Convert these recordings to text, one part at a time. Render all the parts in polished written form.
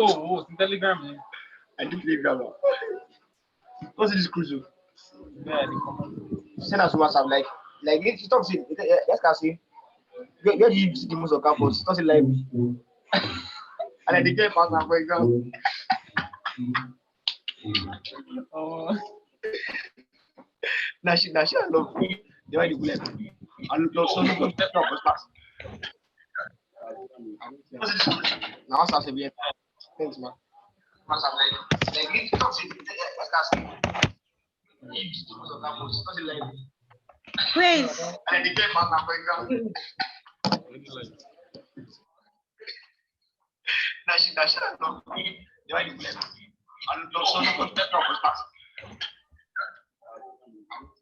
Oh, in Telegram. I do Telegram. What's this cruise? Yeah, the common. Send us WhatsApp. Like if you talk to yes, can see. Where do you see the most of campus? Talk to live. And I declare partner, for example. Oh, Now she I love me. The way you like. I love so much. No, but class. What's this cruise? Now what's that? Thanks, man. WhatsApp like if you talk to yes, can see. If you see the most of campus, talk to live. Praise. And I declare partner, for example. Now she I love me. The way you like. I love so much. No, but class.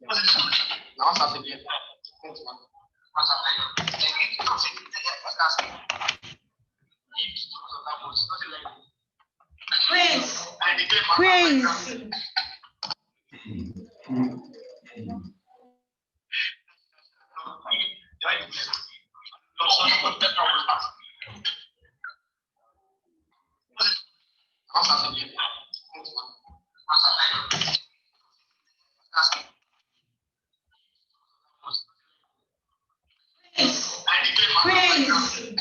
What's this cruise? Now what's that? Thanks, man. WhatsApp like if you talk to yes, can see. If you see the most of campus, talk to live. Praise. And I declare partner, for Praise. example. Praise.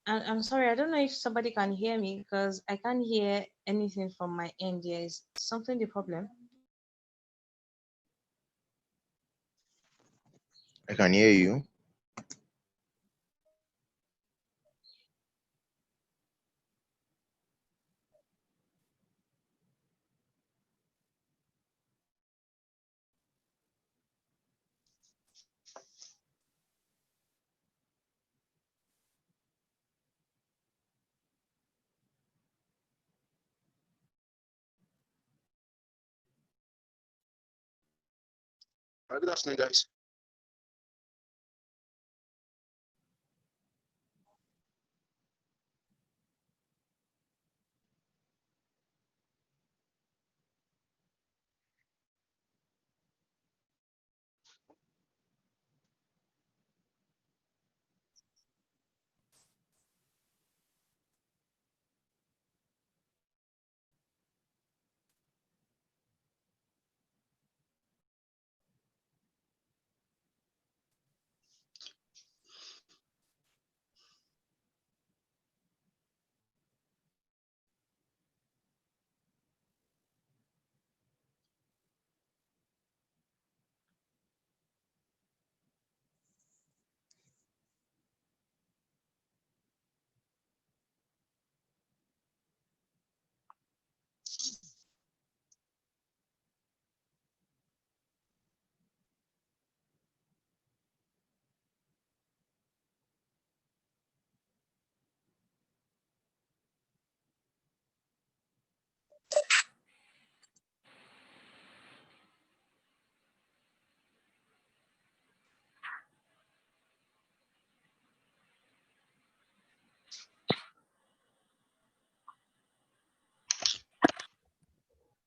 I'm sorry. I don't know if somebody can hear me because I can't hear anything from my end. There is something the problem. I can hear you. Good afternoon, guys.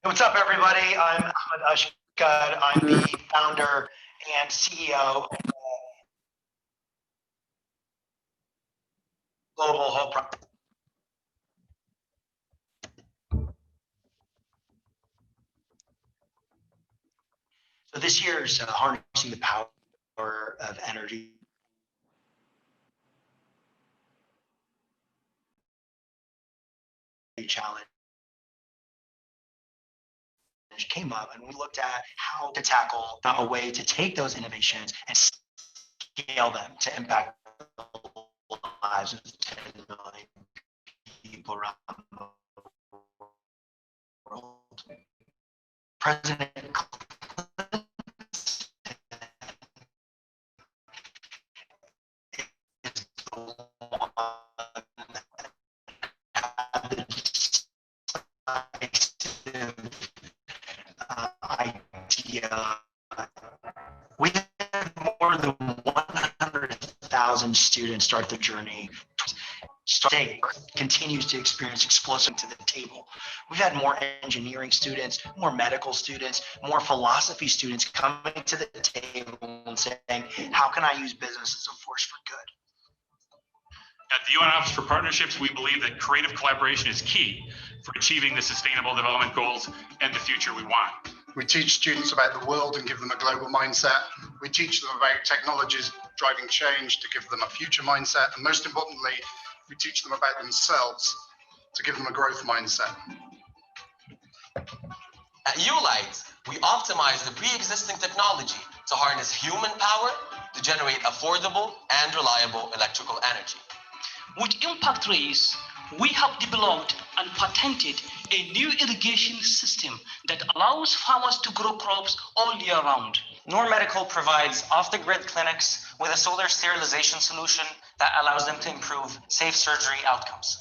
What's up, everybody? I'm Ahmed Ashkad. I'm the founder and CEO of Global Hultprize. So this year's Harnessing the Power of Energy Challenge came up, and we looked at how to tackle a way to take those innovations and scale them to impact the lives of 10 million people around the world. President Clinton is the one that had the decisive idea. We had more than 100,000 students start the journey. State continues to experience explosive to the table. We've had more engineering students, more medical students, more philosophy students coming to the table and saying, how can I use business as a force for good? At the UN Office for Partnerships, we believe that creative collaboration is key for achieving the sustainable development goals and the future we want. We teach students about the world and give them a global mindset. We teach them about technologies driving change to give them a future mindset. And most importantly, we teach them about themselves to give them a growth mindset. At Ulight, we optimize the pre-existing technology to harness human power to generate affordable and reliable electrical energy. With Hultprize, we have developed and patented a new irrigation system that allows farmers to grow crops all year round. Noor Medical provides off-the-grid clinics with a solar sterilization solution that allows them to improve safe surgery outcomes.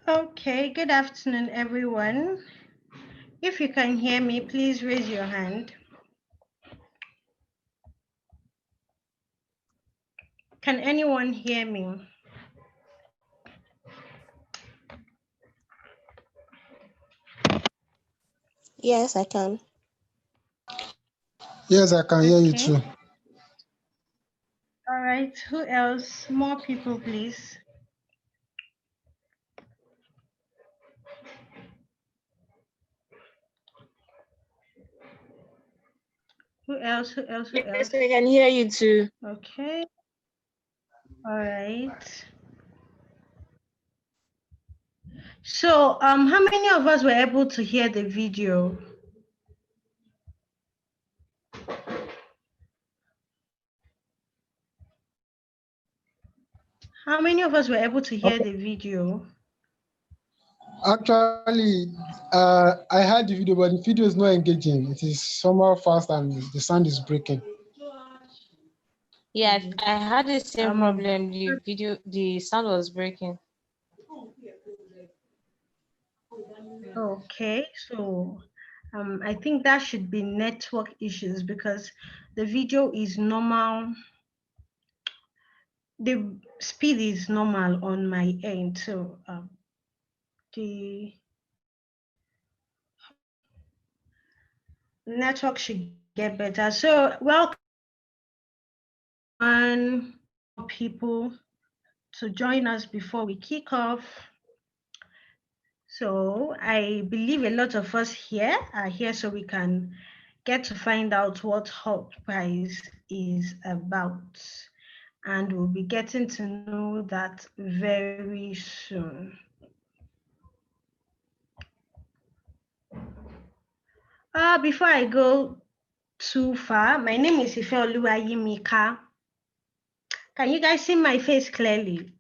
Okay, good afternoon, everyone. If you can hear me, please raise your hand. Can anyone hear me? Yes, I can. Yes, I can hear you too. All right, who else? More people, please. Who else? Who else? Who else? Yes, I can hear you too. Okay. All right. So, how many of us were able to hear the video? How many of us were able to hear the video? Actually, I had the video, but the video is not engaging. It is somehow fast and the sound is breaking. Yeah, I had the same problem. The video, the sound was breaking. Okay, so I think that should be network issues because the video is normal. The speed is normal on my end, so the network should get better. So welcome people to join us before we kick off. So I believe a lot of us here are here so we can get to find out what Hultprize is about. And we'll be getting to know that very soon. Before I go too far, my name is Ifeoluwayimika. Can you guys see my face clearly?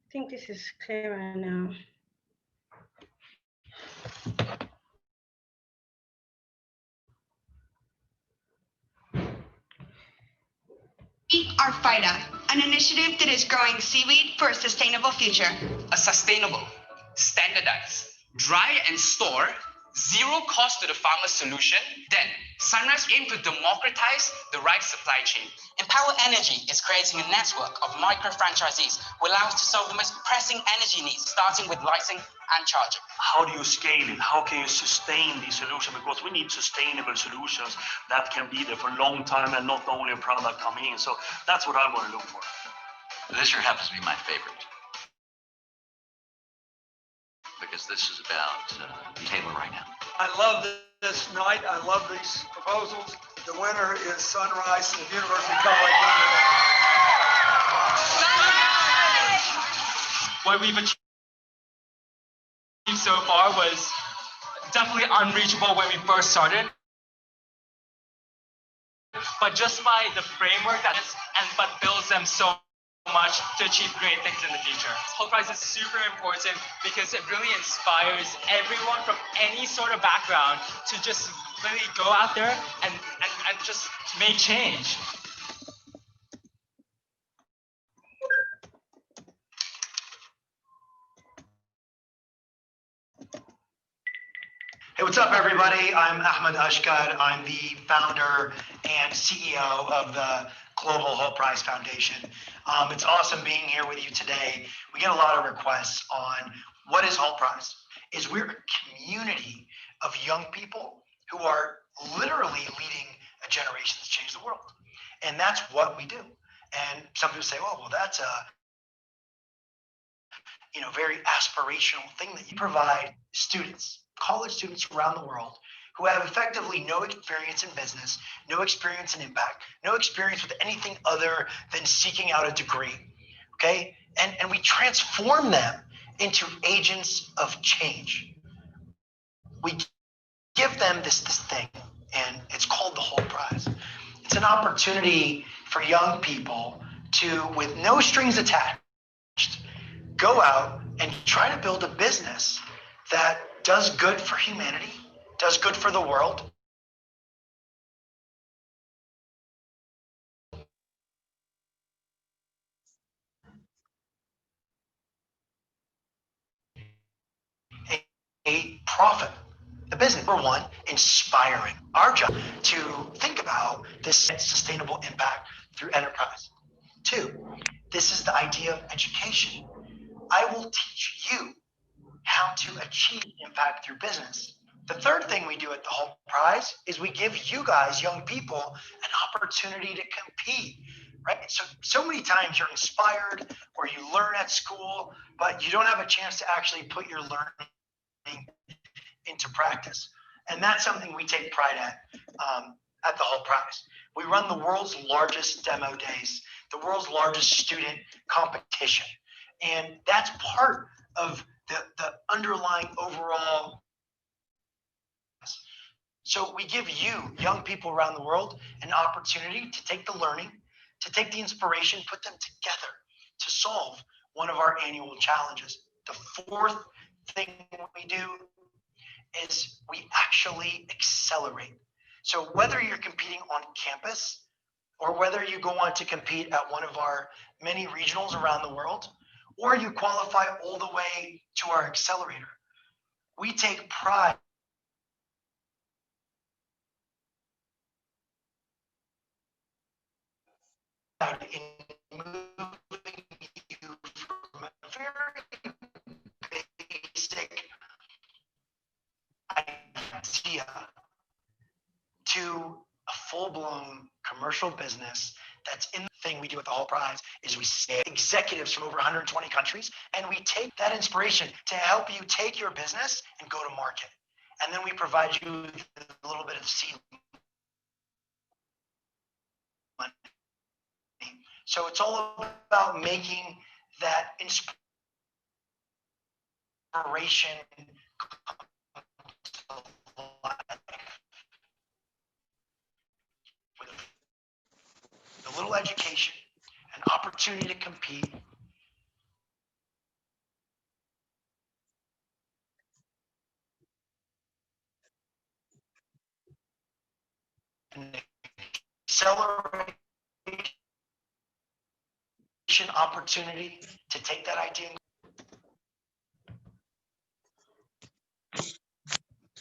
I think this is clearer now. We are FIDA, an initiative that is growing seaweed for a sustainable future. A sustainable, standardized, dry and store, zero cost to the farmer solution. Then, Sunrise aims to democratize the rice supply chain. Empower Energy is creating a network of micro-franchisees who allow us to solve the most pressing energy needs, starting with lighting and charging. How do you scale it? How can you sustain these solutions? Because we need sustainable solutions that can be there for a long time and not only a product coming in. So that's what I'm going to look for. This year happens to be my favorite, because this is about Taylor right now. I love this night. I love these proposals. The winner is Sunrise of University College London. What we've achieved so far was definitely unreachable when we first started. But just by the framework that is, and but builds them so much to achieve great things in the future. Hultprize is super important because it really inspires everyone from any sort of background to just really go out there and just make change. Hey, what's up, everybody? I'm Ahmed Ashkar. I'm the founder and CEO of the Global Hultprize Foundation. It's awesome being here with you today. We get a lot of requests on what is Hultprize. We're a community of young people who are literally leading a generation that's changed the world. And that's what we do. And some people say, oh, well, that's a very aspirational thing that you provide students, college students around the world who have effectively no experience in business, no experience in impact, no experience with anything other than seeking out a degree, okay? And we transform them into agents of change. We give them this thing, and it's called the Hultprize. It's an opportunity for young people to, with no strings attached, go out and try to build a business that does good for humanity, does good for the world. A profit. The business, number one, inspiring. Our job to think about this sustainable impact through enterprise. Two, this is the idea of education. I will teach you how to achieve impact through business. The third thing we do at the Hultprize is we give you guys, young people, an opportunity to compete, right? So many times you're inspired or you learn at school, but you don't have a chance to actually put your learning into practice. And that's something we take pride at the Hultprize. We run the world's largest demo days, the world's largest student competition. And that's part of the underlying overall. So we give you, young people around the world, an opportunity to take the learning, to take the inspiration, put them together to solve one of our annual challenges. The fourth thing we do is we actually accelerate. So whether you're competing on campus or whether you go on to compete at one of our many regionals around the world, or you qualify all the way to our accelerator, we take pride in moving you from a very basic idea to a full-blown commercial business that's in the thing we do at the Hultprize is we say executives from over 120 countries, and we take that inspiration to help you take your business and go to market. And then we provide you with a little bit of seed money. So it's all about making that inspiration come to life. With a little education, an opportunity to compete, solution opportunity to take that idea?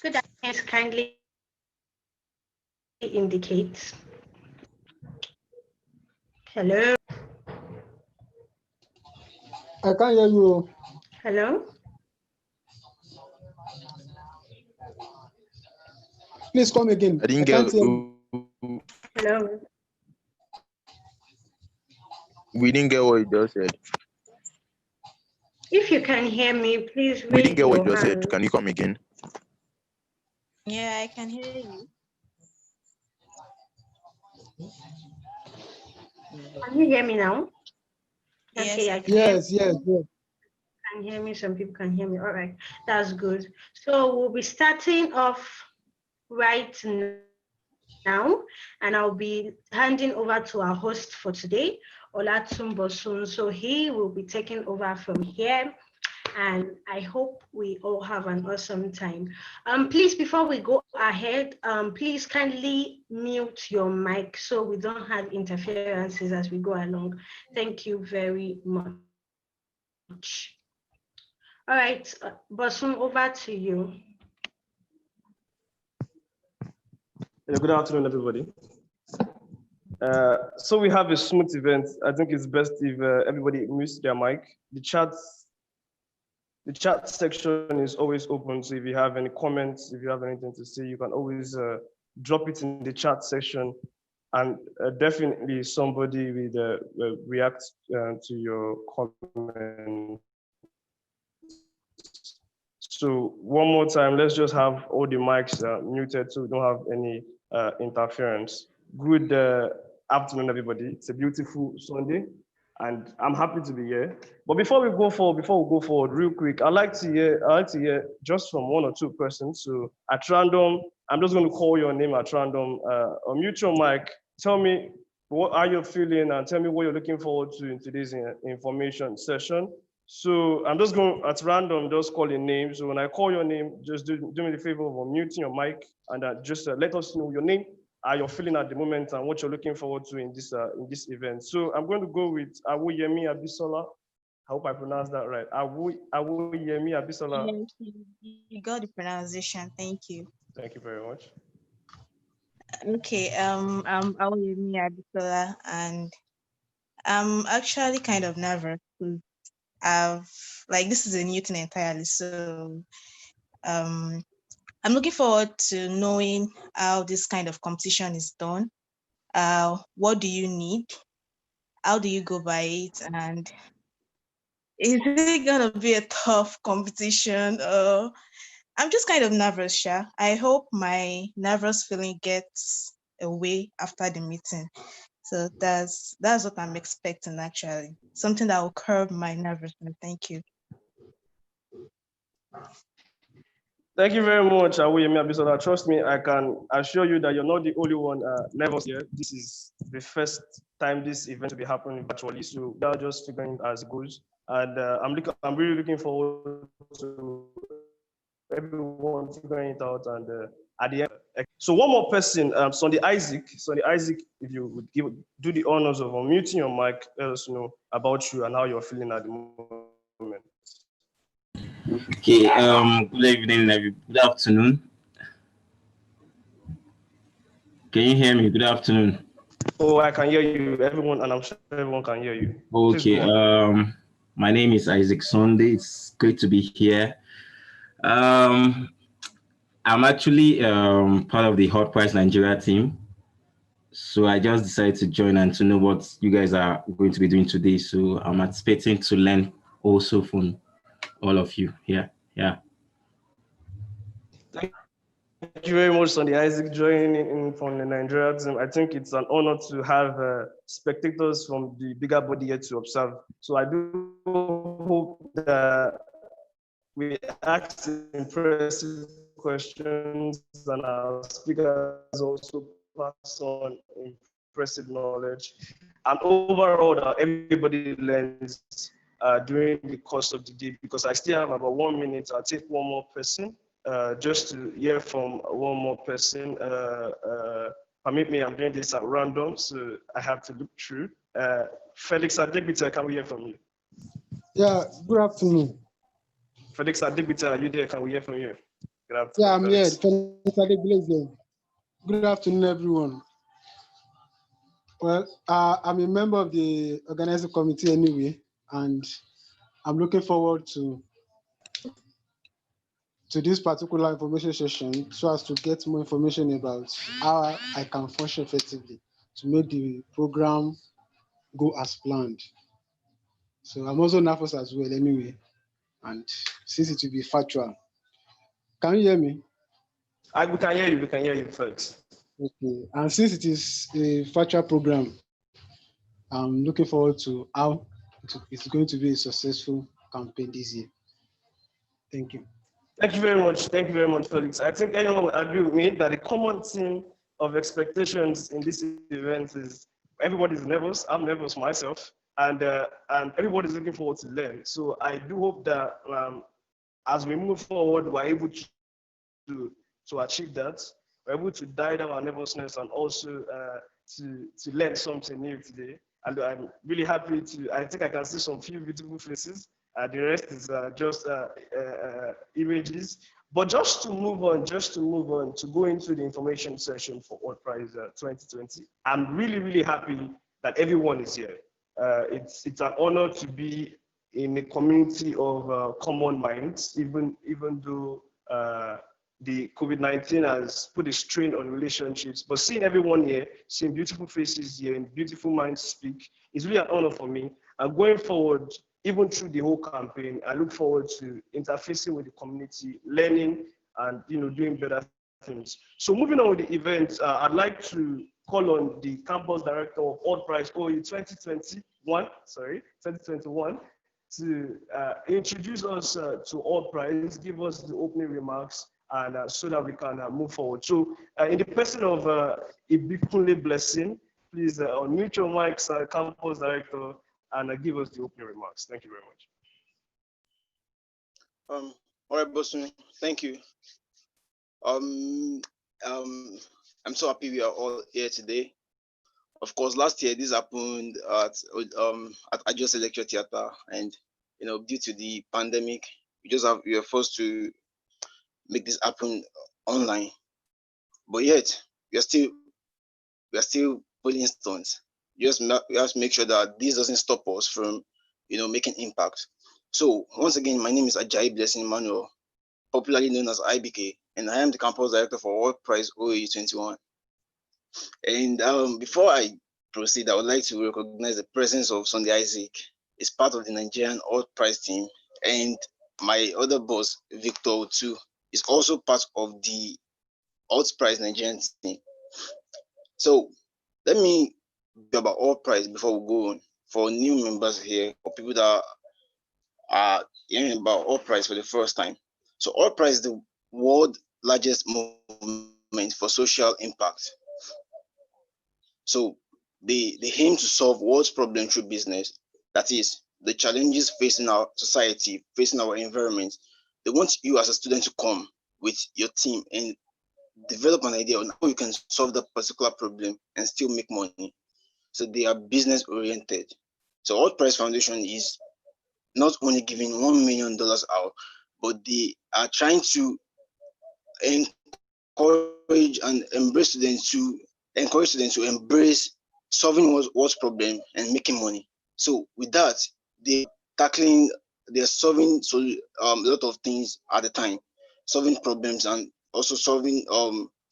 Could I kindly indicate? Hello? I can't hear you. Hello? Please come again. I didn't can't get. hear you. Hello? We didn't get what you just said. If you can hear me, please We didn't raise get what your you just said. hand. Can you come again? Yeah, I can hear you. Can you hear me now? Yes, Okay, I I can. can. Yes, yes, yes. Can hear me. Some people can hear me. All right, that's good. So we'll be starting off right now, and I'll be handing over to our host for today, Olatunbosun. So he will be taking over from here, and I hope we all have an awesome time. Please, before we go ahead, please kindly mute your mic so we don't have interferences as we go along. Thank you very much. All right, Bosun, over to you. Good afternoon, everybody. So we have a smooth event. I think it's best if everybody mutes their mic. The chat section is always open. So if you have any comments, if you have anything to say, you can always drop it in the chat section, and definitely somebody will react to your comment. So one more time, let's just have all the mics muted so we don't have any interference. Good afternoon, everybody. It's a beautiful Sunday, and I'm happy to be here. But before we go forward, real quick, I'd like to hear just from one or two persons. So at random, I'm just going to call your name at random. Unmute your mic. Tell me what are you feeling, and tell me what you're looking forward to in today's information session. So I'm just going at random, just call a name. So when I call your name, just do me the favor of unmuting your mic, and just let us know your name, how you're feeling at the moment, and what you're looking forward to in this event. So I'm going to go with Awuyemi Abisola. I hope I pronounced that right. Awuyemi Abisola. Yes, you got the pronunciation. Thank you. Thank you very much. Okay, I'm Awuyemi Abisola, and I'm actually kind of nervous. This is a new thing entirely, so I'm looking forward to knowing how this kind of competition is done. What do you need? How do you go by it? And is it gonna be a tough competition? I'm just kind of nervous, Sha. I hope my nervous feeling gets away after the meeting. So that's what I'm expecting, actually. Something that will curb my nervousness. Thank you. Thank you very much, Awuyemi Abisola. Trust me, I can assure you that you're not the only one nervous here. This is the first time this event will be happening virtually, so we are just figuring as it goes. And I'm really looking forward to everyone figuring it out. And at the end, so one more person, Sunday Isaac, if you would do the honors of unmuting your mic, let us know about you and how you're feeling at the moment. Okay, good evening, good afternoon. Can you hear me? Good afternoon. Oh, I can hear you, everyone, and I'm sure everyone can hear you. Okay, my name is Isaac Sunday. It's great to be here. I'm actually part of the Hultprize Nigeria team. So I just decided to join and to know what you guys are going to be doing today. So I'm expecting to learn also from all of you here. Yeah. Thank you very much, Sunday Isaac, joining in from the Nigeria team. I think it's an honor to have spectators from the bigger body here to observe. So I do hope that we ask impressive questions and our speakers also pass on impressive knowledge. And overall, that everybody learns during the course of the day, because I still have about 1 minute. I'll take one more person. Just to hear from one more person. Permit me, I'm doing this at random, so I have to look through. Felix Adigbita, can we hear from you? Yeah, good afternoon. Felix Adigbita, are you there? Can we hear from you? Good afternoon, Yeah, I'm here. Felix. Good afternoon, everyone. Well, I'm a member of the organizing committee anyway, and I'm looking forward to this particular information session so as to get more information about how I can function effectively to make the program go as planned. So I'm also nervous as well anyway, and since it will be factual. Can you hear me? We can hear you, Felix. Okay, and since it is a virtual program, I'm looking forward to how it's going to be a successful campaign this year. Thank you. Thank you very much. Thank you very much, Felix. I think anyone will agree with me that the common theme of expectations in this event is everybody's nervous. I'm nervous myself, and everybody's looking forward to learn. So I do hope that as we move forward, we're able to achieve that. We're able to die down our nervousness and also to learn something new today. And I'm really happy I think I can see some few beautiful faces. The rest is just images. But just to move on, to go into the information session for Hultprize 2020, I'm really, really happy that everyone is here. It's an honor to be in a community of common minds, even though the COVID-19 has put a strain on relationships. But seeing everyone here, seeing beautiful faces here and beautiful minds speak is really an honor for me. And going forward, even through the whole campaign, I look forward to interfacing with the community, learning, and doing better things. So moving on with the event, I'd like to call on the campus director of Hultprize OAU 2021, to introduce us to Hultprize, give us the opening remarks, and so that we can move forward. So in the person of Ibikunle Blessing, please unmute your mics, campus director, and give us the opening remarks. Thank you very much. All right, Bosun, thank you. I'm so happy we are all here today. Of course, last year this happened at Ajose Lecture Theatre, and due to the pandemic, we were forced to make this happen online. But yet we are still pulling stones. We have to make sure that this doesn't stop us from making impact. So once again, my name is Ajayi Blessing Emmanuel, popularly known as IBK, and I am the campus director for Hultprize OAU 21. And before I proceed, I would like to recognize the presence of Sunday Isaac. He's part of the Nigerian Hultprize team, and my other boss, Victor too, is also part of the Hultprize Nigerian team. So let me be about Hultprize before we go on. For new members here, or people that are hearing about Hultprize for the first time. So Hultprize is the world's largest movement for social impact. So they aim to solve world's problems through business. That is, the challenges facing our society, facing our environment. They want you as a student to come with your team and develop an idea on how you can solve that particular problem and still make money. So they are business oriented. So Hultprize Foundation is not only giving $1 million out, but they are trying to encourage and embrace students to embrace solving what's problem and making money. So with that, they're solving a lot of things at a time, solving problems and also solving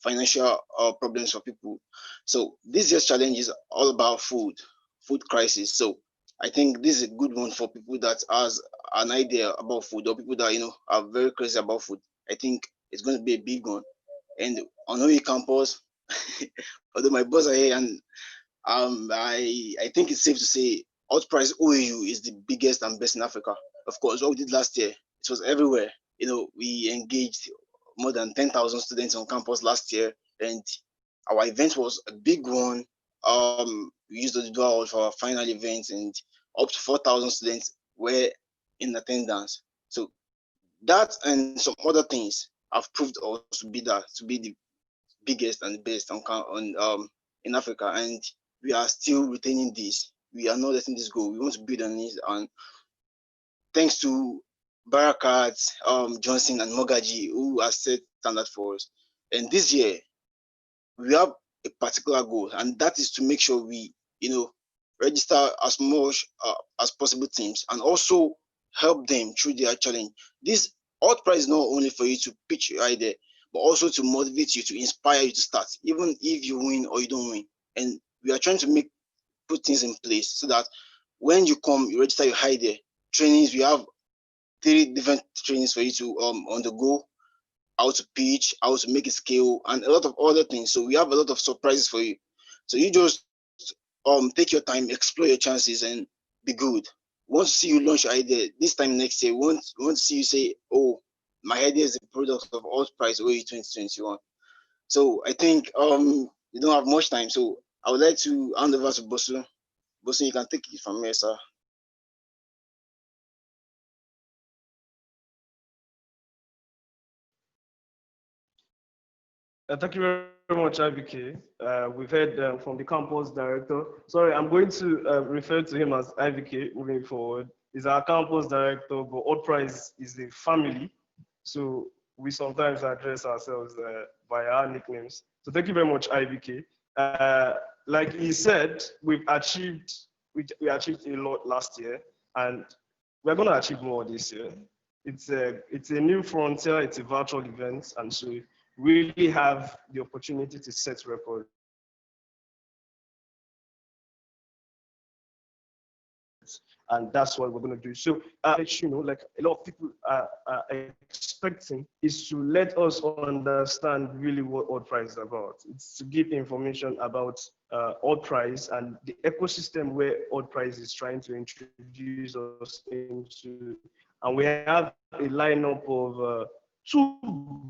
financial problems for people. So this year's challenge is all about food crisis. So I think this is a good one for people that has an idea about food, or people that are very crazy about food. I think it's going to be a big one. And on OE campus, although my boss are here, and I think it's safe to say Hultprize OAU is the biggest and best in Africa. Of course, what we did last year, it was everywhere. We engaged more than 10,000 students on campus last year, and our event was a big one. We used the dual hall for our final event, and up to 4,000 students were in attendance. So that and some other things have proved us to be the biggest and the best in Africa, and we are still retaining this we are not letting this go. We want to build on it. And thanks to Barakat, Johnson, and Mogaji, who have set standard for us. And this year, we have a particular goal, and that is to make sure we, register as much as possible teams, and also help them through their challenge. This Hultprize is not only for you to pitch your idea, but also to motivate you, to inspire you to start, even if you win or you don't win. And we are trying to put things in place so that when you come, you register your idea. Trainings, we have 3 different trainings for you to on the go, how to pitch, how to make a scale, and a lot of other things. So we have a lot of surprises for you. So you just take your time, explore your chances, and be good. We want to see you launch your idea this time next year. We want to see you say, "Oh, my idea is the product of Hultprize OAU 2021." So I think we don't have much time. So I would like to hand over to Bosu. Bosu, you can take it from here, sir. Thank you very much, IVK. We've heard from the campus director. Sorry, I'm going to refer to him as IVK moving forward. He's our campus director, but Hultprize is a family. So we sometimes address ourselves by our nicknames. So thank you very much, IVK. Like he said, we achieved a lot last year, and we're going to achieve more this year. It's a new frontier. It's a virtual event, and so really have the opportunity to set records. And that's what we're going to do. So, like a lot of people are expecting is to let us understand really what Hultprize is about. It's to give information about Hultprize and the ecosystem where Hultprize is trying to introduce us into. And we have a lineup of 2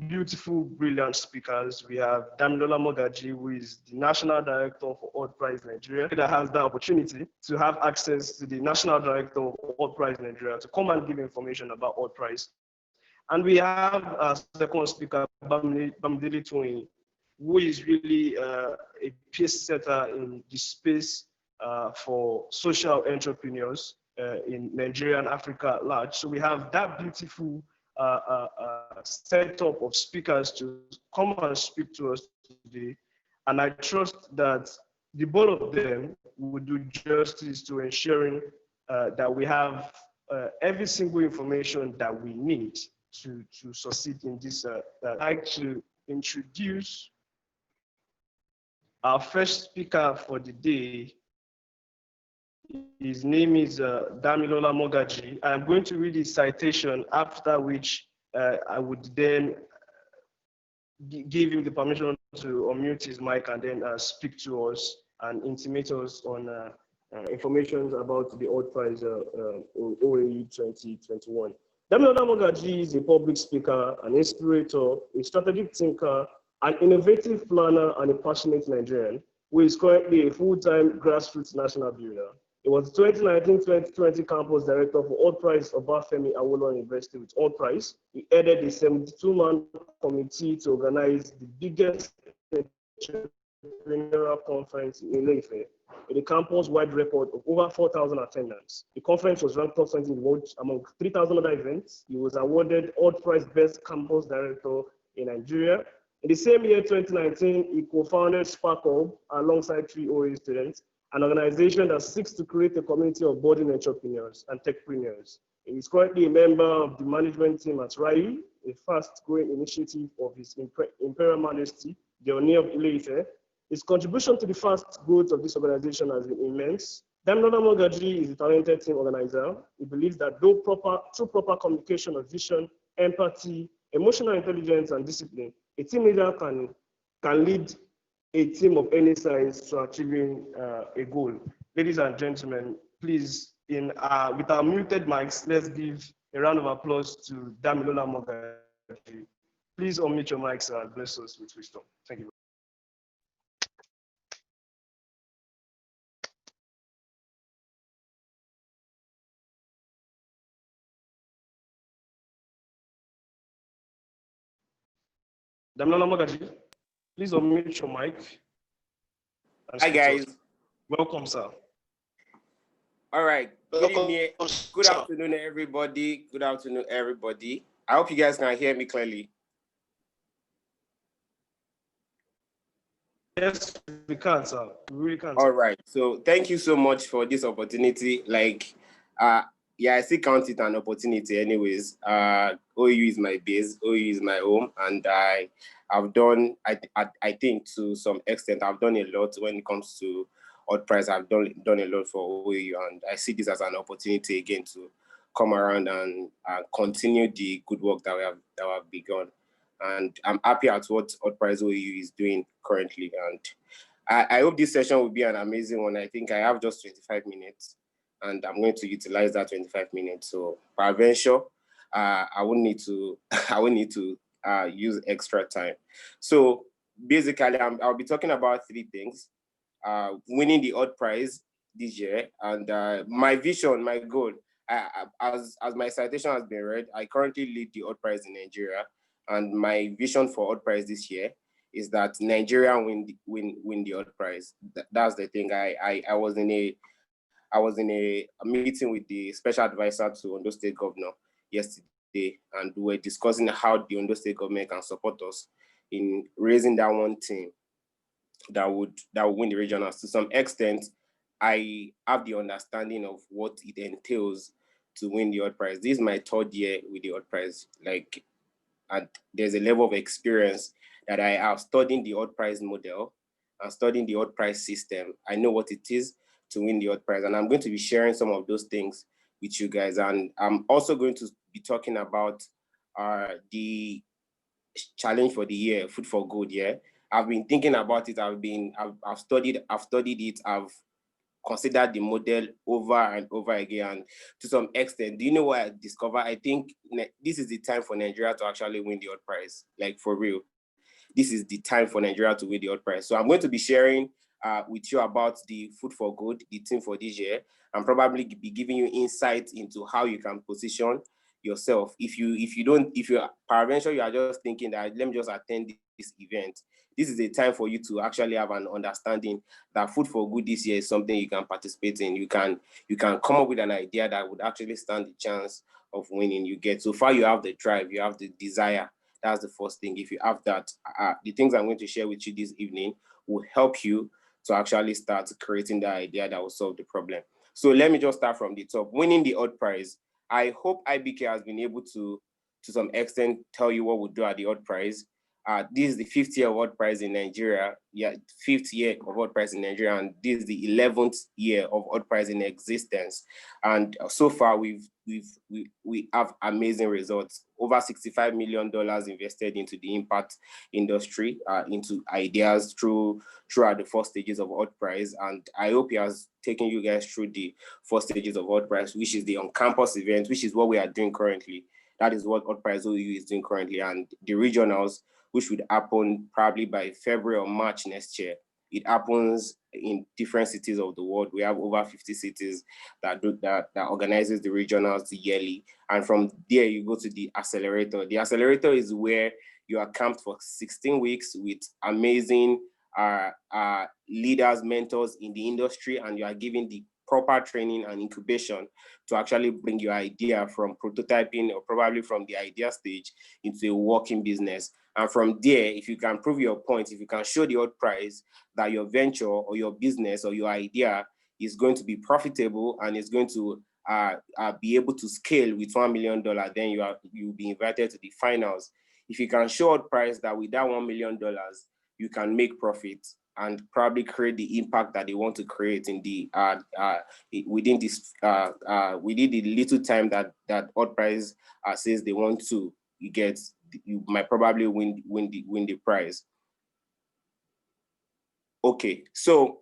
beautiful, brilliant speakers. We have Damilola Mogaji, who is the National Director for Hultprize Nigeria, that has the opportunity to have access to the National Director of Hultprize Nigeria to come and give information about Hultprize. And we have a second speaker, Bamidele Toyin, who is really a pace setter in the space for social entrepreneurs in Nigeria and Africa at large. So we have that beautiful setup of speakers to come and speak to us today. And I trust that the both of them will do justice to ensuring that we have every single information that we need to succeed in this. I'd like to introduce our first speaker for the day. His name is Damilola Mogaji. I'm going to read his citation, after which I would then give him the permission to unmute his mic and then speak to us and intimate us on information about the Hultprize OAU 2021. Damilola Mogaji is a public speaker, an inspirator, a strategic thinker, an innovative planner, and a passionate Nigerian who is currently a full-time grassroots national builder. He was 2019-2020 campus director for Hultprize of Obafemi Awolowo University with Hultprize. He headed a 72-man committee to organize the biggest entrepreneurial conference in Ile-Ife, with a campus-wide record of over 4,000 attendants. The conference was ranked top 20 in the world among 3,000 other events. He was awarded Hultprize Best Campus Director in Nigeria. In the same year, 2019, he co-founded Spark Hub alongside 3 OAU students, an organization that seeks to create a community of budding entrepreneurs and techpreneurs. He is currently a member of the management team at RAI, a fast-growing initiative of His Imperial Majesty, the Oni of Ile-Ife. His contribution to the fast growth of this organization has been immense. Damilola Mogaji is a talented team organizer. He believes that through proper communication of vision, empathy, emotional intelligence, and discipline, a team leader can lead a team of any size to achieving a goal. Ladies and gentlemen, please, with our muted mics, let's give a round of applause to Damilola Mogaji. Please unmute your mics and bless us with wisdom. Thank you. Damilola Mogaji, please unmute your mic. Hi, guys. Welcome, sir. All right. Good evening. Good afternoon, everybody. Good afternoon, everybody. I hope you guys can hear me clearly. Yes, we can, sir. We really can. All right. So thank you so much for this opportunity. Yeah, I still count it an opportunity anyways. OU is my base, OU is my home, and I've done, I think to some extent, I've done a lot when it comes to Hultprize. I've done a lot for OU, and I see this as an opportunity again to come around and continue the good work that we have begun. And I'm happy at what Hultprize OU is doing currently. And I hope this session will be an amazing one. I think I have just 25 minutes and I'm going to utilize that 25 minutes. So peradventure, I won't need to use extra time. So basically, I'll be talking about three things. Winning the Hultprize this year, and my vision, my goal. As my citation has been read, I currently lead the Hultprize in Nigeria, and my vision for Hultprize this year is that Nigeria win the Hultprize. That's the thing. I was in a meeting with the special advisor to Ondo State Governor yesterday, and we were discussing how the Ondo State government can support us in raising that one team that would win the regionals. To some extent, I have the understanding of what it entails to win the Hultprize. This is my third year with the Hultprize. And there's a level of experience that I have studying the Hultprize model and studying the Hultprize system. I know what it is to win the Hultprize, and I'm going to be sharing some of those things with you guys. And I'm also going to be talking about the challenge for the year, Food for Good. Yeah, I've been thinking about it. I've studied it. I've considered the model over and over again. And to some extent, do you know what I discovered? I think this is the time for Nigeria to actually win the Hultprize. Like, for real. This is the time for Nigeria to win the Hultprize. So I'm going to be sharing with you about the Food for Good, the team for this year, and probably be giving you insight into how you can position yourself. If you're peradventure, you are just thinking that let me just attend this event. This is a time for you to actually have an understanding that Food for Good this year is something you can participate in. You can come up with an idea that would actually stand the chance of winning. You get, so far you have the drive, you have the desire. That's the first thing. If you have that, the things I'm going to share with you this evening will help you to actually start creating the idea that will solve the problem. So let me just start from the top. Winning the Hultprize. I hope IBK has been able to some extent, tell you what we do at the Hultprize. This is the 5th year of Hultprize in Nigeria. Yeah, 5th year of Hultprize in Nigeria, and this is the 11th year of Hultprize in existence. And so far, we have amazing results. Over $65 million invested into the impact industry, into ideas throughout the 4 stages of Hultprize. And I hope he has taken you guys through the 4 stages of Hultprize, which is the on-campus event, which is what we are doing currently. That is what Hultprize OU is doing currently, and the regionals, which would happen probably by February or March next year. It happens in different cities of the world. We have over 50 cities that organizes the regionals yearly. And from there, you go to the accelerator. The accelerator is where you are camped for 16 weeks with amazing leaders, mentors in the industry, and you are given the proper training and incubation to actually bring your idea from prototyping or probably from the idea stage into a working business. And from there, if you can prove your point, if you can show the Hultprize that your venture or your business or your idea is going to be profitable and is going to be able to scale with $1 million, then you'll be invited to the finals. If you can show Hultprize that with that $1 million, you can make profit and probably create the impact that they want to create in the within the little time that Hultprize says they want to. You might probably win the prize. Okay, so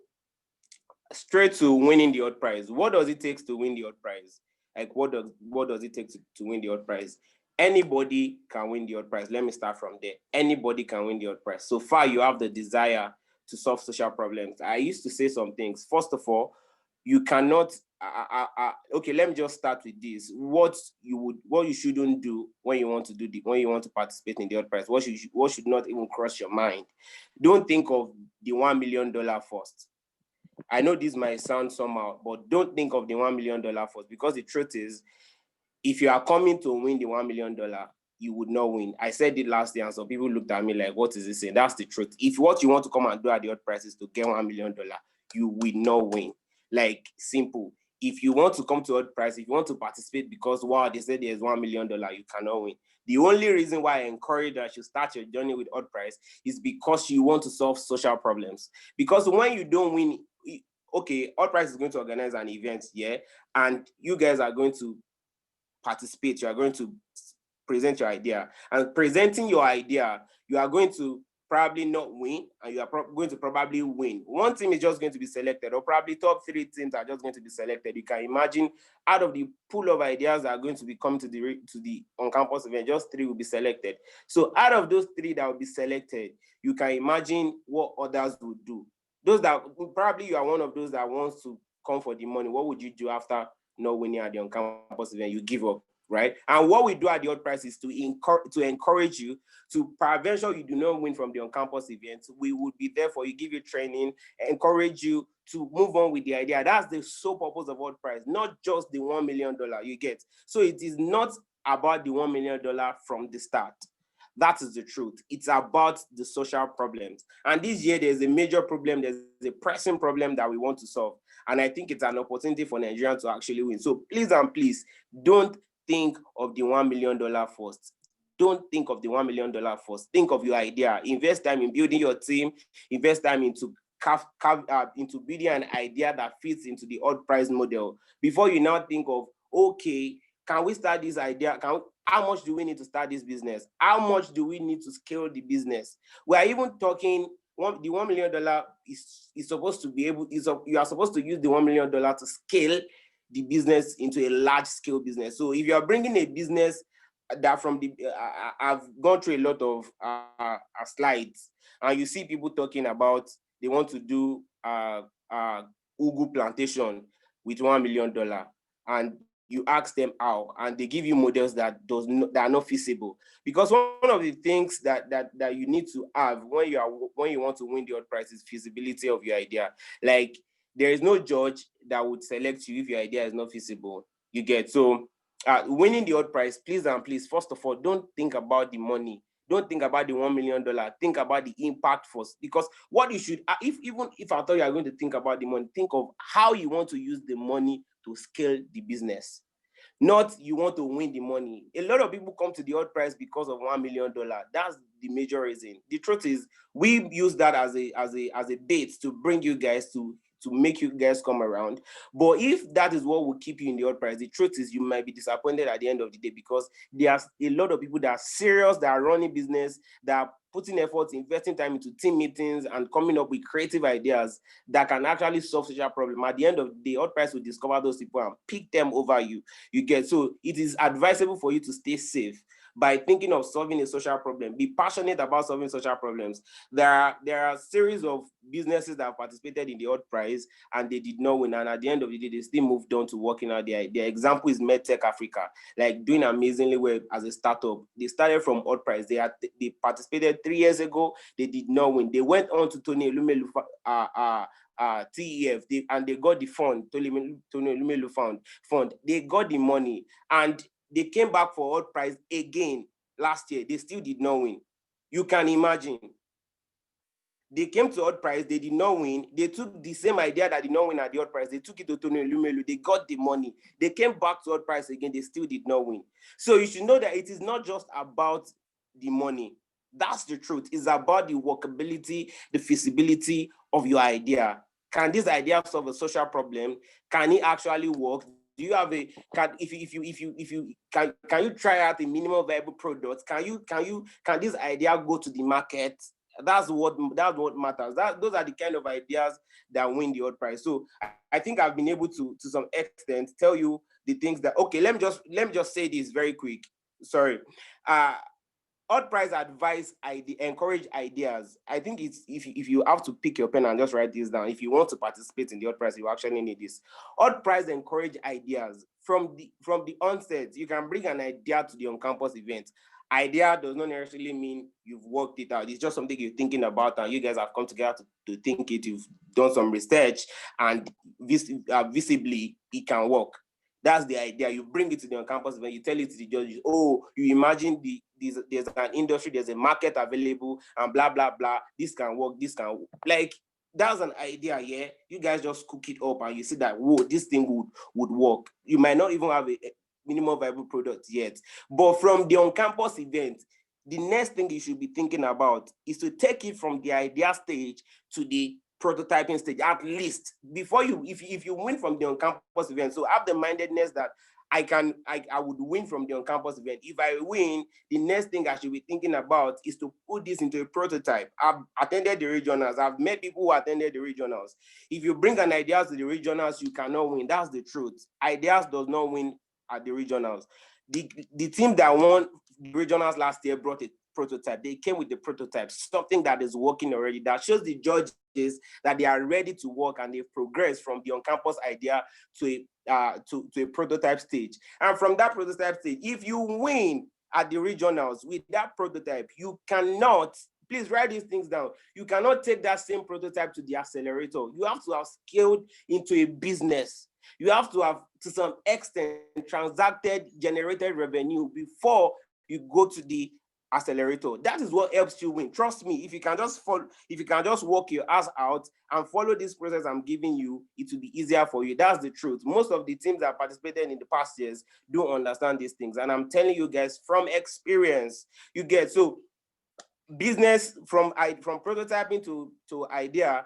straight to winning the Hultprize. What does it take to win the Hultprize? Like, what does it take to win the Hultprize? Anybody can win the Hultprize. Let me start from there. Anybody can win the Hultprize. So far, you have the desire to solve social problems. I used to say some things. First of all, you cannot. Okay, let me just start with this. What you shouldn't do when you want to participate in the Hultprize. What should not even cross your mind. Don't think of the $1 million first. I know this might sound somehow, but don't think of the $1 million first, because the truth is, if you are coming to win the $1 million, you would not win. I said it last year, and some people looked at me like, what is this saying? That's the truth. If what you want to come and do at the Hultprize is to get $1 million, you will not win. Like, simple. If you want to come to Hultprize, if you want to participate because, wow, they said there's $1 million, you cannot win. The only reason why I encourage that you start your journey with Hultprize is because you want to solve social problems. Because when you don't win, okay, Hultprize is going to organize an event, yeah, and you guys are going to participate, you are going to present your idea. And presenting your idea, you are going to probably not win, and you are going to probably win. One team is just going to be selected, or probably top 3 teams are just going to be selected. You can imagine, out of the pool of ideas that are going to be coming to the on-campus event, just 3 will be selected. So out of those 3 that will be selected, you can imagine what others would do. Those that, probably you are one of those that wants to come for the money. What would you do after not winning at the on-campus event? You give up, right? And what we do at the Hultprize is to encourage you to prevention you do not win from the on-campus event. We would be there for you, give you training, encourage you to move on with the idea. That's the sole purpose of Hultprize, not just the $1 million you get. So it is not about the $1 million from the start. That is the truth. It's about the social problems. And this year, there's a major problem. There's a pressing problem that we want to solve. And I think it's an opportunity for Nigerians to actually win. So please and please, don't think of the $1 million first. Don't think of the $1 million first. Think of your idea. Invest time in building your team. Invest time into building an idea that fits into the Hultprize model before you now think of, okay, can we start this idea? How much do we need to start this business? How much do we need to scale the business? We are even talking, the $1 million is supposed to be able, you are supposed to use the $1 million to scale the business into a large scale business. So if you are bringing a business that from the, I've gone through a lot of slides, and you see people talking about they want to do ugu plantation with $1 million, and you ask them how, and they give you models that are not feasible. Because one of the things that you need to have when you want to win the Hultprize is feasibility of your idea. Like, there is no judge that would select you if your idea is not feasible. You get? So winning the Hultprize, please and please, first of all, don't think about the money. Don't think about the $1 million. Think about the impact first. Because what you should, even if I thought you are going to think about the money, think of how you want to use the money to scale the business. Not you want to win the money. A lot of people come to the Hultprize because of $1 million. That's the major reason. The truth is, we use that as a bait to bring you guys to make you guys come around. But if that is what will keep you in the Hultprize, the truth is you might be disappointed at the end of the day, because there's a lot of people that are serious, that are running business, that are putting efforts, investing time into team meetings and coming up with creative ideas that can actually solve social problem. At the end of the day, Hultprize will discover those people and pick them over you. You get? So it is advisable for you to stay safe by thinking of solving a social problem. Be passionate about solving social problems. There are a series of businesses that have participated in the Hultprize and they did not win. And at the end of the day, they still moved on to working out their example is MedTech Africa, like doing amazingly well as a startup. They started from Hultprize. They participated 3 years ago. They did not win. They went on to Tony Elumelu TEF, and they got the fund, Tony Elumelu fund. They got the money, and they came back for Hultprize again last year. They still did not win. You can imagine. They came to Hultprize, they did not win. They took the same idea that did not win at the Hultprize. They took it to Tony Elumelu. They got the money. They came back to Hultprize again. They still did not win. So you should know that it is not just about the money. That's the truth. It's about the workability, the feasibility of your idea. Can this idea solve a social problem? Can it actually work? Do you have can you try out a minimum viable product? Can this idea go to the market? That's what matters. Those are the kind of ideas that win the Hultprize. So I think I've been able to some extent tell you the things that, okay, let me just say this very quick. Sorry. Hultprize advise, encourage ideas. I think it's if you have to pick your pen and just write this down, if you want to participate in the Hultprize, you actually need this. Hultprize encourage ideas from the onset. You can bring an idea to the on-campus event. Idea does not necessarily mean you've worked it out. It's just something you're thinking about and you guys have come together to think it. You've done some research, and visibly it can work. That's the idea. You bring it to the on-campus event, you tell it to the judges, oh, you imagine there's an industry, there's a market available, and blah, blah, blah. This can work, this can work. Like, that's an idea, yeah? You guys just cook it up and you see that, whoa, this thing would work. You might not even have a minimum viable product yet. But from the on-campus event, the next thing you should be thinking about is to take it from the idea stage to the prototyping stage, at least before you, if you win from the on-campus event. So have the mindedness that I would win from the on-campus event. If I win, the next thing I should be thinking about is to put this into a prototype. I've attended the regionals. I've met people who attended the regionals. If you bring an idea to the regionals, you cannot win. That's the truth. Ideas does not win at the regionals. The team that won the regionals last year brought a prototype. They came with the prototype, something that is working already, that shows the judges that they are ready to work and they've progressed from the on-campus idea to a prototype stage. And from that prototype stage, if you win at the regionals with that prototype, you cannot, please write these things down, you cannot take that same prototype to the accelerator. You have to have scaled into a business. You have to have, to some extent, transacted, generated revenue before you go to the accelerator. That is what helps you win. Trust me, if you can just follow, if you can just work your ass out and follow this process I'm giving you, it will be easier for you. That's the truth. Most of the teams that participated in the past years don't understand these things. And I'm telling you guys from experience, you get, so business from prototyping to idea,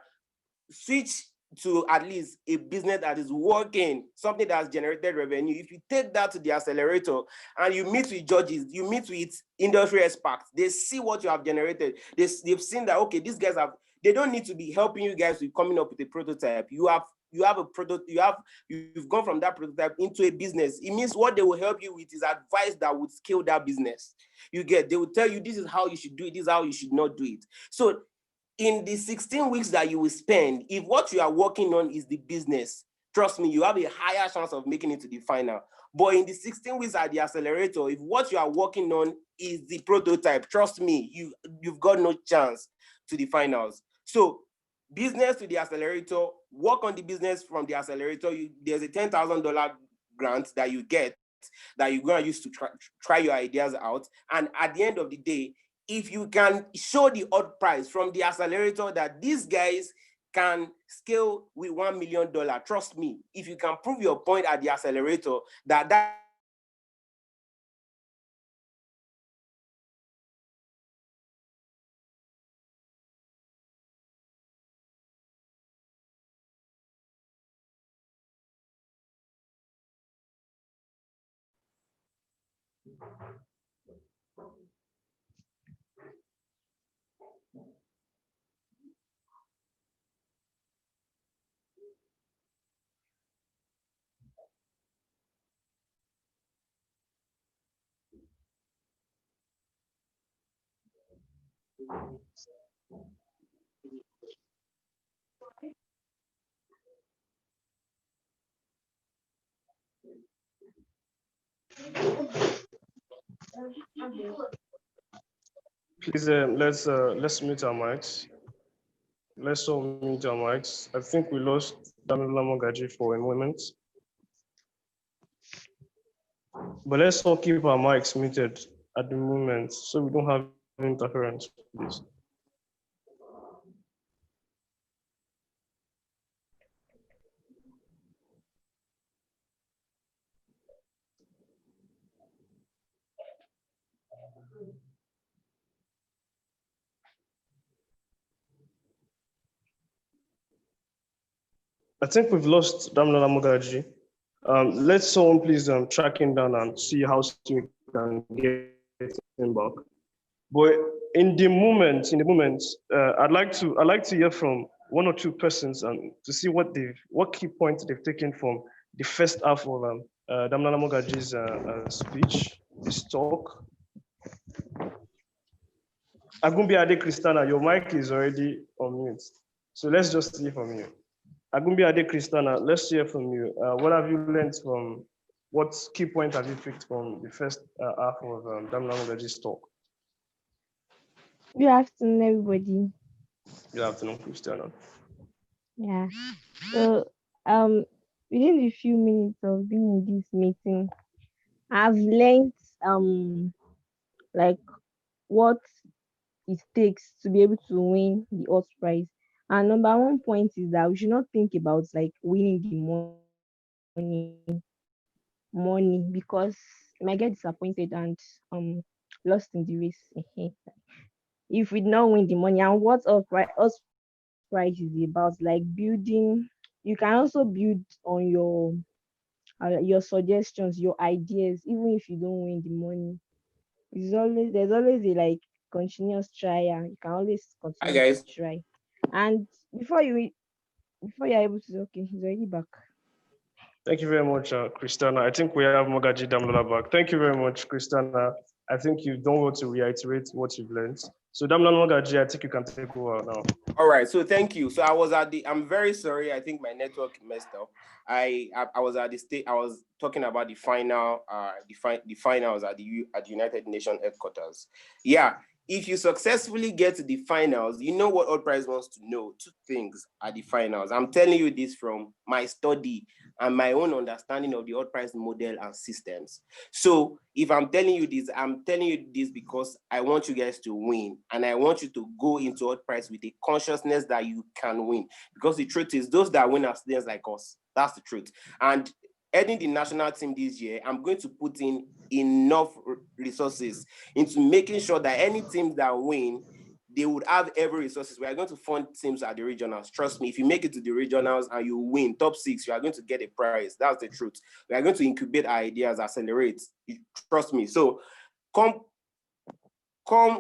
switch to at least a business that is working, something that's generated revenue. If you take that to the accelerator and you meet with judges, you meet with industry experts, they see what you have generated. They've seen that, okay, these guys have, they don't need to be helping you guys with coming up with a prototype. You have a product, you've gone from that prototype into a business. It means what they will help you with is advice that would scale that business. You get, they will tell you this is how you should do it, this is how you should not do it. So in the 16 weeks that you will spend, if what you are working on is the business, trust me, you have a higher chance of making it to the final. But in the 16 weeks at the accelerator, if what you are working on is the prototype, trust me, you've got no chance to the finals. So business to the accelerator, work on the business from the accelerator. There's a $10,000 grant that you get that you're going to use to try your ideas out. And at the end of the day, if you can show the Hultprize from the accelerator that these guys can scale with $1 million, trust me, if you can prove your point at the accelerator that Please, let's mute our mics. Let's all mute our mics. I think we lost Damila Mogaji for a moment. But let's all keep our mics muted at the moment so we don't have interference, please. I think we've lost Damila Mogaji. Let's someone please track him down and see how soon we can get him back. But in the moment, I'd like to hear from one or two persons and to see what key points they've taken from the first half of Damila Mogaji's speech, this talk. Agumbi Ade Kristana, your mic is already on mute, so let's just hear from you. Agumbi Ade Kristana, let's hear from you. What have you learned from, what key point have you picked from the first half of Damila Mogaji's talk? Good afternoon, everybody. Good afternoon, Christiana. Yeah. So within the few minutes of being in this meeting, I've learned like what it takes to be able to win the Earth prize. And number one point is that we should not think about like winning the money because you might get disappointed and lost in the race. If we don't win the money, and what Earth prize is about, like building, you can also build on your suggestions, your ideas, even if you don't win the money. There's always a like continuous try, and you can always Hi continue to guys. try. And before you're able to, okay, he's already back. Thank you very much, Christiana. I think we have Mogaji Damlola back. Thank you very much, Christiana. I think you've done well to reiterate what you've learned. So Damlola Mogaji, I think you can take over now. All right, so thank you. So I'm very sorry. I think my network messed up. I was at the state. I was talking about the final, the finals at the United Nations headquarters. Yeah, if you successfully get to the finals, you know what Hultprize wants to know. Two things at the finals. I'm telling you this from my study and my own understanding of the Hultprize model and systems. So if I'm telling you this because I want you guys to win, and I want you to go into Hultprize with a consciousness that you can win. Because the truth is, those that win are students like us. That's the truth. And heading the national team this year, I'm going to put in enough resources into making sure that any teams that win, they would have every resources. We are going to fund teams at the regionals. Trust me, if you make it to the regionals and you win top 6, you are going to get a prize. That's the truth. We are going to incubate our ideas, accelerate. Trust me. So come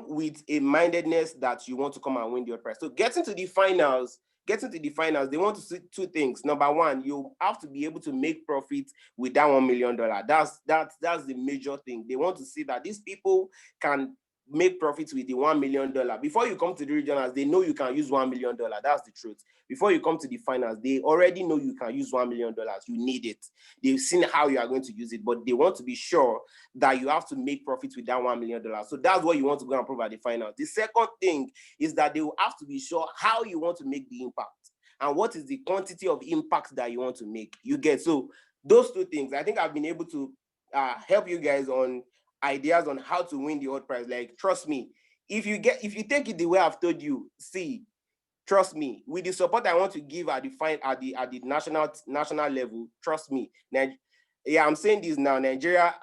with a mindedness that you want to come and win the prize. So getting to the finals, they want to see two things. Number one, you have to be able to make profit with that $1 million. That's the major thing. They want to see that these people can make profits with the $1 million. Before you come to the regionals, they know you can use $1 million. That's the truth. Before you come to the finals, they already know you can use $1 million. You need it. They've seen how you are going to use it, but they want to be sure that you have to make profits with that $1 million. So that's what you want to go and prove at the finals. The second thing is that they will have to be sure how you want to make the impact and what is the quantity of impact that you want to make. You get, so those two things, I think I've been able to help you guys on ideas on how to win the Hultprize. Like, trust me, if you take it the way I've told you, see, trust me, with the support I want to give at the national level, trust me. I'm saying this now, Nigeria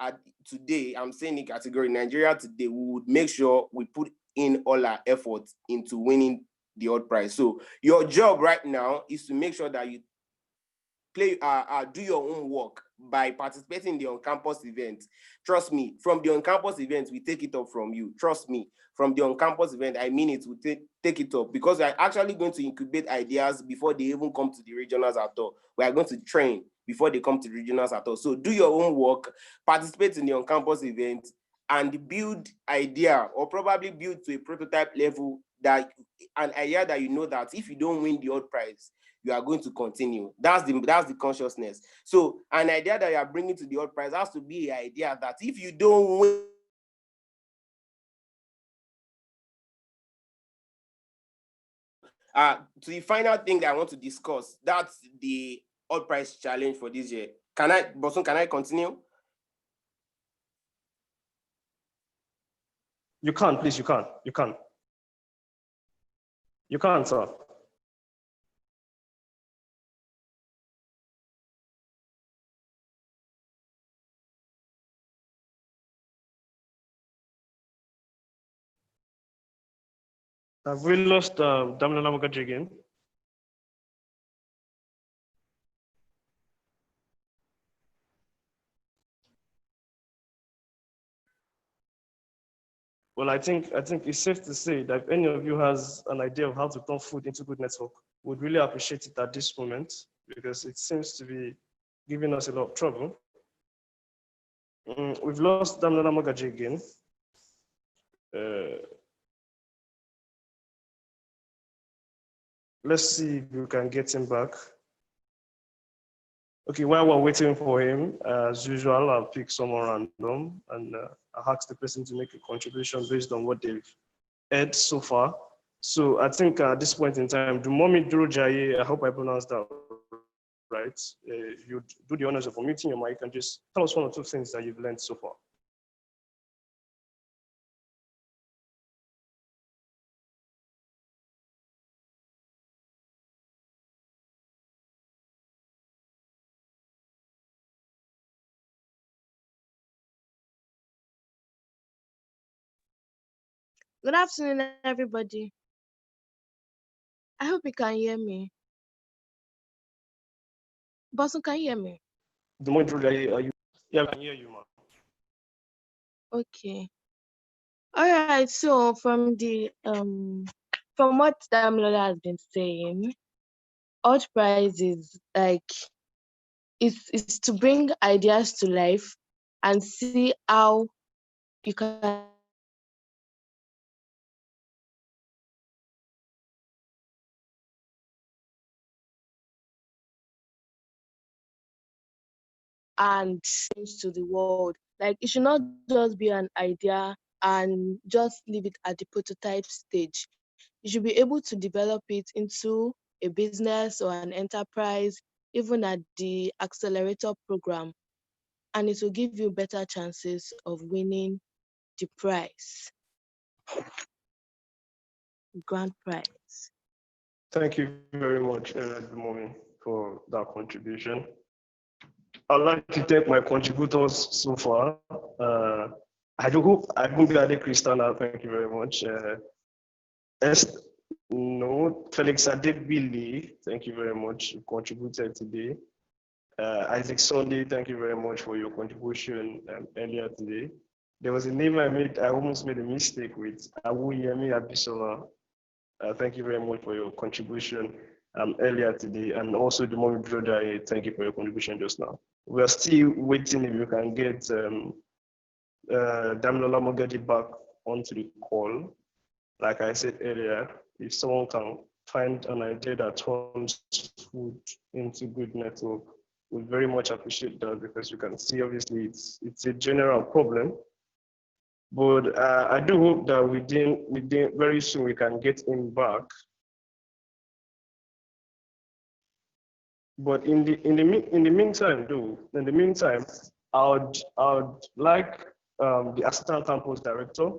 today, I'm saying in category, Nigeria today, we would make sure we put in all our efforts into winning the Hultprize. So your job right now is to make sure that you do your own work by participating in the on-campus event. Trust me, from the on-campus event, we take it up from you. Trust me, from the on-campus event, I mean it, we take it up because we are actually going to incubate ideas before they even come to the regionals at all. We are going to train before they come to the regionals at all. So do your own work, participate in the on-campus event, and build idea, or probably build to a prototype level, that an idea that you know that if you don't win the Hultprize, you are going to continue. That's the consciousness. So an idea that you are bringing to the Hultprize has to be an idea that if you don't win, to the final thing that I want to discuss, that's the Hultprize challenge for this year. Bosun, can I continue? You can, please, you can. You can, sir. Have we lost Damla Mugaji again? Well, I think it's safe to say that if any of you has an idea of how to turn food into good network, would really appreciate it at this moment because it seems to be giving us a lot of trouble. We've lost Damla Mugaji again. Let's see if we can get him back. Okay, while we're waiting for him, as usual, I'll pick someone random and I'll ask the person to make a contribution based on what they've heard so far. So I think at this point in time, Dumomi Durojaye, I hope I pronounced that right. You do the honors of unmuting your mic and just tell us one or two things that you've learned so far. Good afternoon, everybody. I hope you can hear me. Bosun, can you hear me? Dumomi Durojaye, are you? Yeah, I can hear you, man. Okay. All right. So from what Damilola has been saying, Hultprize is like is to bring ideas to life and see how you can and change to the world. Like it should not just be an idea and just leave it at the prototype stage. You should be able to develop it into a business or an enterprise, even at the accelerator program, and it will give you better chances of winning the prize, grand prize. Thank you very much, Dumomi, for that contribution. I'd like to thank my contributors so far. I do hope I won't be Ade Christina. Thank you very much. No, Felix Adebili, thank you very much. You contributed today. Isaac Sunday, thank you very much for your contribution earlier today. There was a name I almost made a mistake with, Awuyemi Abisola. Thank you very much for your contribution earlier today. And also the Mommy Brother, thank you for your contribution just now. We are still waiting if you can get Damilola Mogadi back onto the call. Like I said earlier, if someone can find an idea that turns food into good network, we very much appreciate that, because you can see obviously it's a general problem. But I do hope that within very soon we can get him back. But in the meantime, I would like the assistant campus director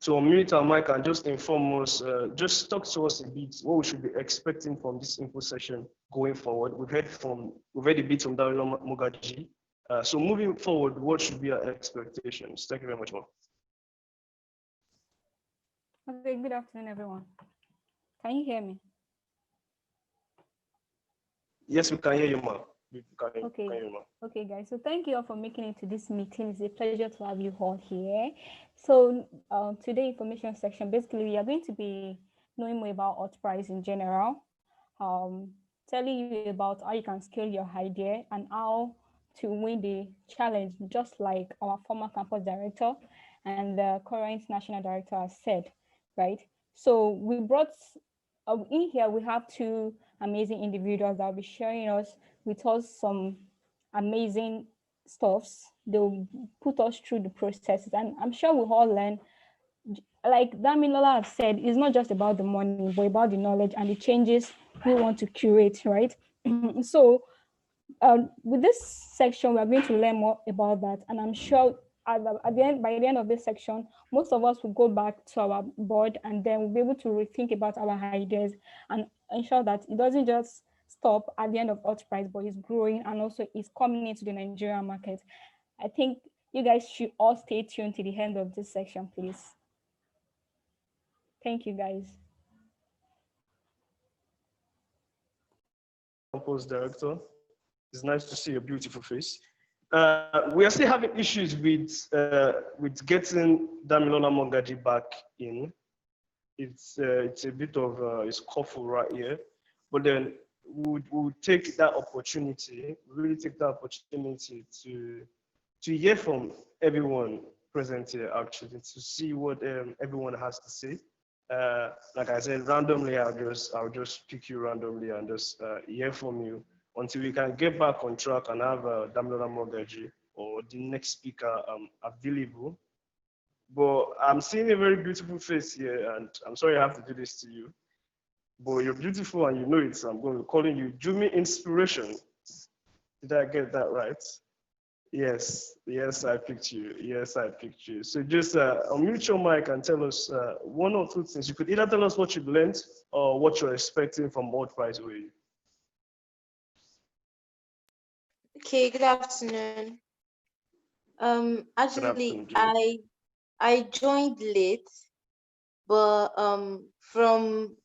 to unmute our mic and just inform us, just talk to us a bit what we should be expecting from this info session going forward. We've heard a bit from Damilola Mogaji. So moving forward, what should be our expectations? Thank you very much, ma'am. Okay, good afternoon, everyone. Can you hear me? Yes, we can hear you, ma'am. Okay. Okay, guys. So thank you all for making it to this meeting. It's a pleasure to have you all here. So today, information section, basically, we are going to be knowing more about Hultprize in general, telling you about how you can scale your idea and how to win the challenge, just like our former campus director and the current national director has said, right? So we brought, in here, we have two amazing individuals that will be sharing with us some amazing stuffs. They'll put us through the processes, and I'm sure we all learn. Like Damilola has said, it's not just about the money, but about the knowledge and the changes we want to curate, right? So with this section, we're going to learn more about that. And I'm sure by the end of this section, most of us will go back to our board and then we'll be able to rethink about our ideas and ensure that it doesn't just stop at the end of Hultprize, but it's growing and also it's coming into the Nigerian market. I think you guys should all stay tuned to the end of this section, please. Thank you, guys. Campus director, it's nice to see your beautiful face. We are still having issues with getting Damilola Mogaji back in. It's a bit of a scuffle right here, but then we would take that opportunity, really take that opportunity to hear from everyone present here, actually, to see what everyone has to say. Like I said, randomly, I'll just pick you randomly and just hear from you until we can get back on track and have Damilola Mogaji or the next speaker available. But I'm seeing a very beautiful face here, and I'm sorry I have to do this to you. But you're beautiful and you know it, so I'm going to be calling you Jumi Inspiration. Did I get that right? Yes, yes, I picked you. Yes, I picked you. So just unmute your mic and tell us one or two things. You could either tell us what you've learned or what you're expecting from Hultprize OAU. Okay, good afternoon. Actually, I joined late, but from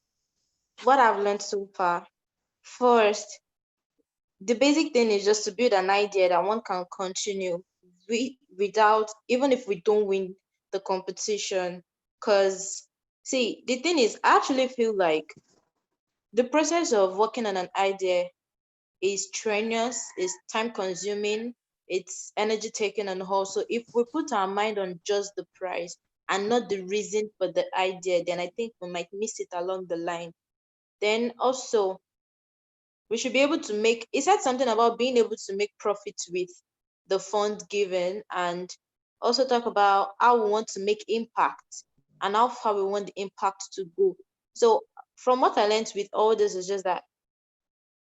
what I've learned so far, first, the basic thing is just to build an idea that one can continue without, even if we don't win the competition. Because, see, the thing is, I actually feel like the process of working on an idea is strenuous, is time consuming, it's energy taking, and also if we put our mind on just the price and not the reason for the idea, then I think we might miss it along the line. Then also we should be able to make, it said something about being able to make profits with the fund given, and also talk about how we want to make impact and how far we want the impact to go. So from what I learned with all this is just that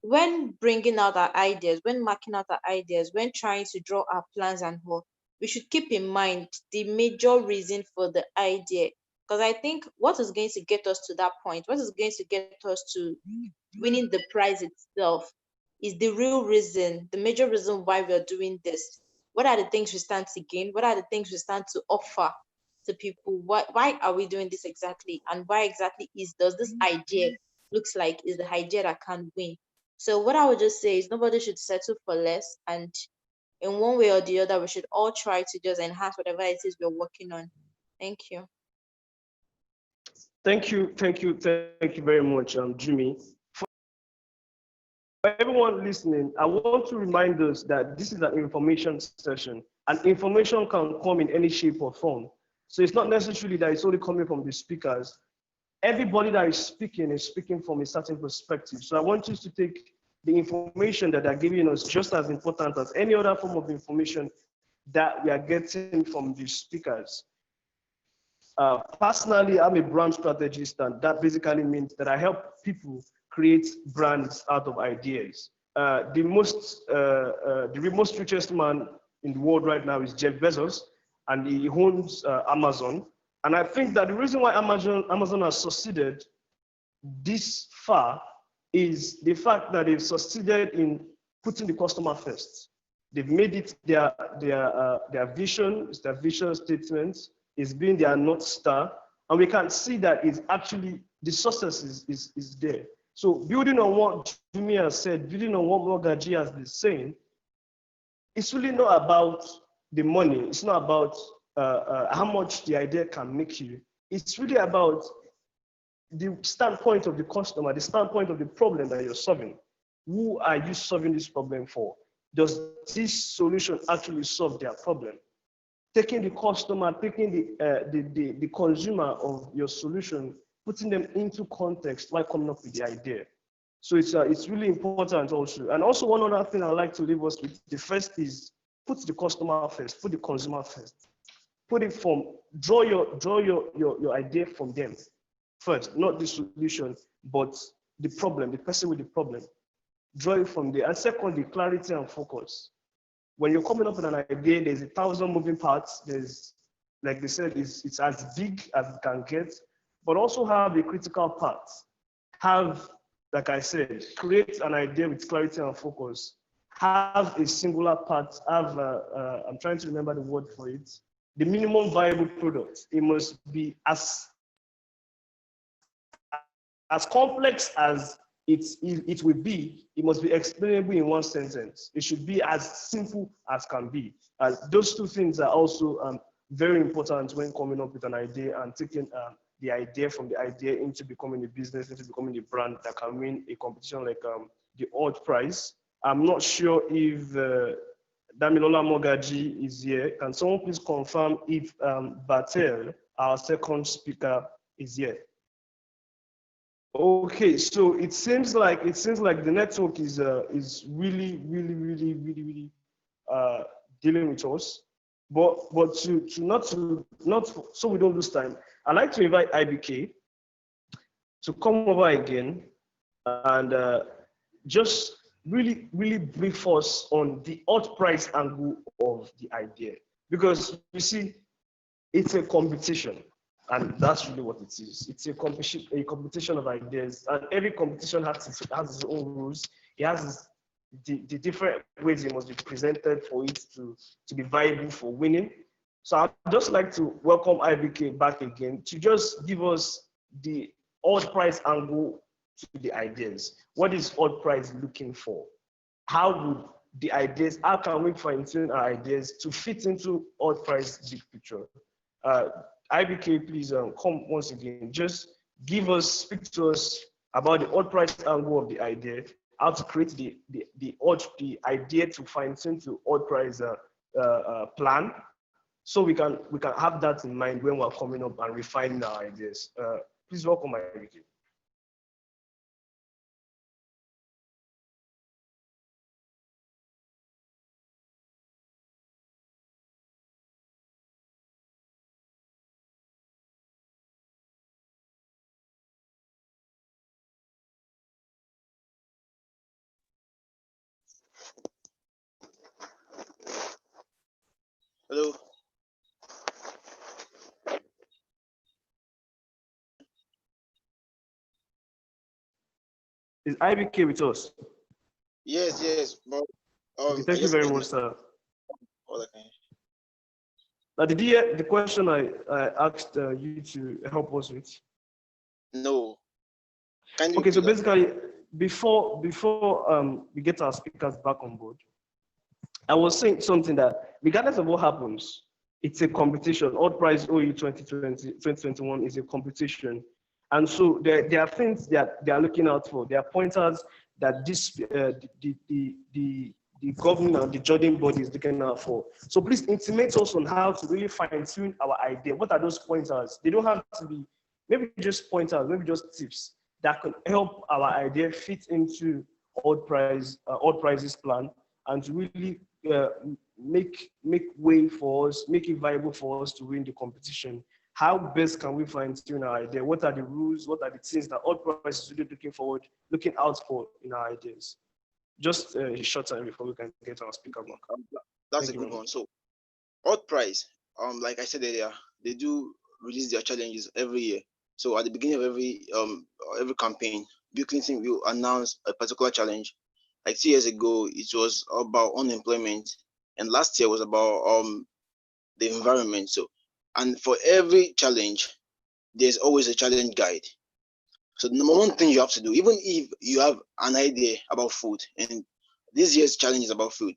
when bringing out our ideas, when marking out our ideas, when trying to draw our plans and all, we should keep in mind the major reason for the idea. Because I think what is going to get us to that point, what is going to get us to winning the prize itself, is the real reason, the major reason why we are doing this. What are the things we stand to gain? What are the things we stand to offer to people? Why are we doing this exactly? And why exactly does this idea looks like is the idea that can win? So what I would just say is nobody should settle for less, and in one way or the other, we should all try to just enhance whatever it is we're working on. Thank you. Thank you very much, Jimmy. For everyone listening, I want to remind us that this is an information session, and information can come in any shape or form. So it's not necessarily that it's only coming from the speakers. Everybody that is speaking from a certain perspective. So I want you to take the information that they're giving us just as important as any other form of information that we are getting from the speakers. Personally, I'm a brand strategist, and that basically means that I help people create brands out of ideas. The most richest man in the world right now is Jeff Bezos, and he owns Amazon. And I think that the reason why Amazon has succeeded this far is the fact that they've succeeded in putting the customer first. They've made it their vision, their vision statement, is being their North Star. And we can see that it's actually, the success is there. So building on what Jimmy has said, building on what Mogaji has been saying, it's really not about the money. It's not about how much the idea can make you. It's really about the standpoint of the customer, the standpoint of the problem that you're solving. Who are you solving this problem for? Does this solution actually solve their problem? Taking the customer, taking the consumer of your solution, putting them into context while coming up with the idea. So it's really important also. And also one other thing I'd like to leave us with, the first is put the customer first, put the consumer first. Put it draw your idea from them first, not the solution, but the problem, the person with the problem. Draw it from there. And secondly, clarity and focus. When you're coming up with an idea, there's 1,000 moving parts. There's, like they said, it's as big as it can get, but also have a critical part. Have, like I said, create an idea with clarity and focus. Have a singular part. Have, I'm trying to remember the word for it. The minimum viable product. It must be as complex as it will be, it must be explainable in one sentence. It should be as simple as can be. And those two things are also very important when coming up with an idea and taking the idea from the idea into becoming a business, into becoming a brand that can win a competition like the Hultprize. I'm not sure if Damilola Mogaji is here. Can someone please confirm if Batel, our second speaker, is here? Okay, so it seems like the network is really dealing with us. But to not so we don't lose time, I'd like to invite IBK to come over again and just really brief us on the Hultprize angle of the idea, because you see it's a competition, and that's really what it is. It's a competition of ideas, and every competition has its own rules. It has the different ways it must be presented for it to be viable for winning. So I'd just like to welcome IBK back again to just give us the Hultprize angle to the ideas. What is Hultprize looking for? How would the ideas, how can we fine tune our ideas to fit into Hultprize big picture? IBK, please come once again. Just speak to us about the Hultprize angle of the idea, how to create the idea to fine tune to Hultprize plan, so we can have that in mind when we're coming up and refining our ideas. Please welcome IBK. Hello. Is IBK with us? Yes, but Okay, thank I you just very much, sir. okay. Now, did you hear the question I asked you to help us with? No. Can you Okay, so repeat that? basically, before we get our speakers back on board, I was saying something that regardless of what happens, it's a competition. Hultprize OU 2021 is a competition. And so there are things that they are looking out for. There are pointers that the governor, the judging body is looking out for. So please intimate us on how to really fine tune our idea. What are those pointers? They don't have to be maybe just pointers, maybe just tips that can help our idea fit into Hultprize's plan, and to really make way for us, make it viable for us to win the competition. How best can we fine tune our idea? What are the rules? What are the things that Hultprize is really looking out for in our ideas? Just a short time before we can get our speaker back. That's a good one. So, Hultprize, like I said earlier, they do release their challenges every year. So at the beginning of every campaign, Bill Clinton will announce a particular challenge. Like 2 years ago, it was about unemployment, and last year was about the environment. So, and for every challenge, there's always a challenge guide. So the number one thing you have to do, even if you have an idea about food, and this year's challenge is about food,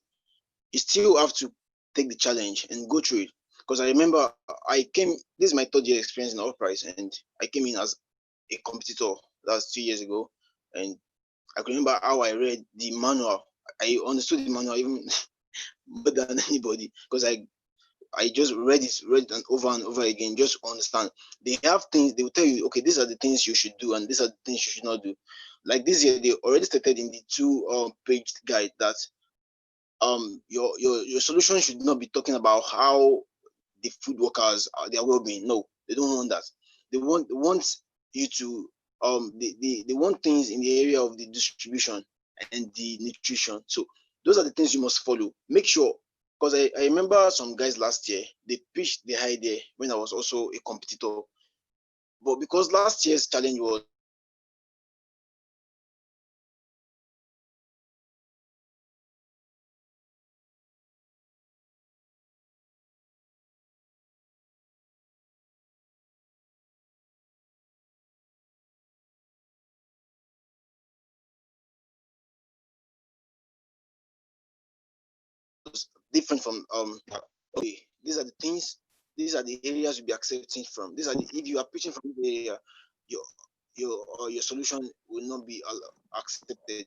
you still have to take the challenge and go through it. Because I remember this is my third year experience in Hultprize, and I came in as a competitor. That was 2 years ago. And I can remember how I read the manual. I understood the manual even more than anybody, because I just read it and over again, just understand. They have things, they will tell you, okay, these are the things you should do and these are the things you should not do. Like this year, they already stated in the 2-page guide that your solution should not be talking about how the food workers their well-being. No, they don't want that. They want you to they want things in the area of the distribution and the nutrition. So those are the things you must follow. Make sure, because I remember some guys last year, they pitched the idea when I was also a competitor. But because last year's challenge was different from okay, these are the things, these are the areas you'll be accepting from. These are the, if you are pitching from the area, your your solution will not be accepted.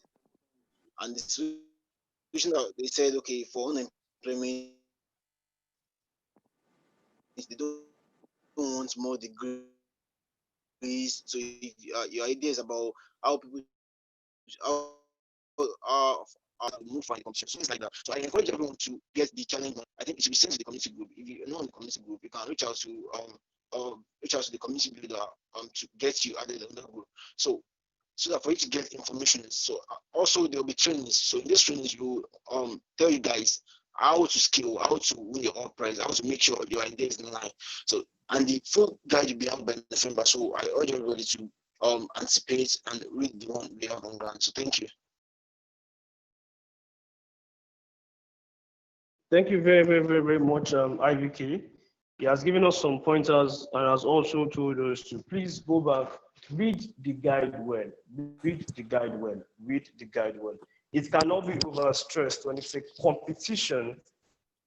And the solution that they said, okay, for unemployment, they don't want more degrees. So if your idea is about how people how move from the competition, so things like that. So I encourage everyone to get the challenge. I I think it should be sent to the community group. If you're not on the community group, you can reach out to the community leader to get you added on the group. So that for you to get information. So also there will be trainings. So in these trainings, you tell you guys how to scale, how to win your own prize, how to make sure your idea is in line. So and the full guide will be out by December. So I urge everybody to anticipate and read the one we have on ground. So thank you. Thank you very, very, very, very much, IVK. He has given us some pointers and has also told us to please go back, read the guide well, read the guide well, read the guide well. It cannot be overstressed when it's a competition.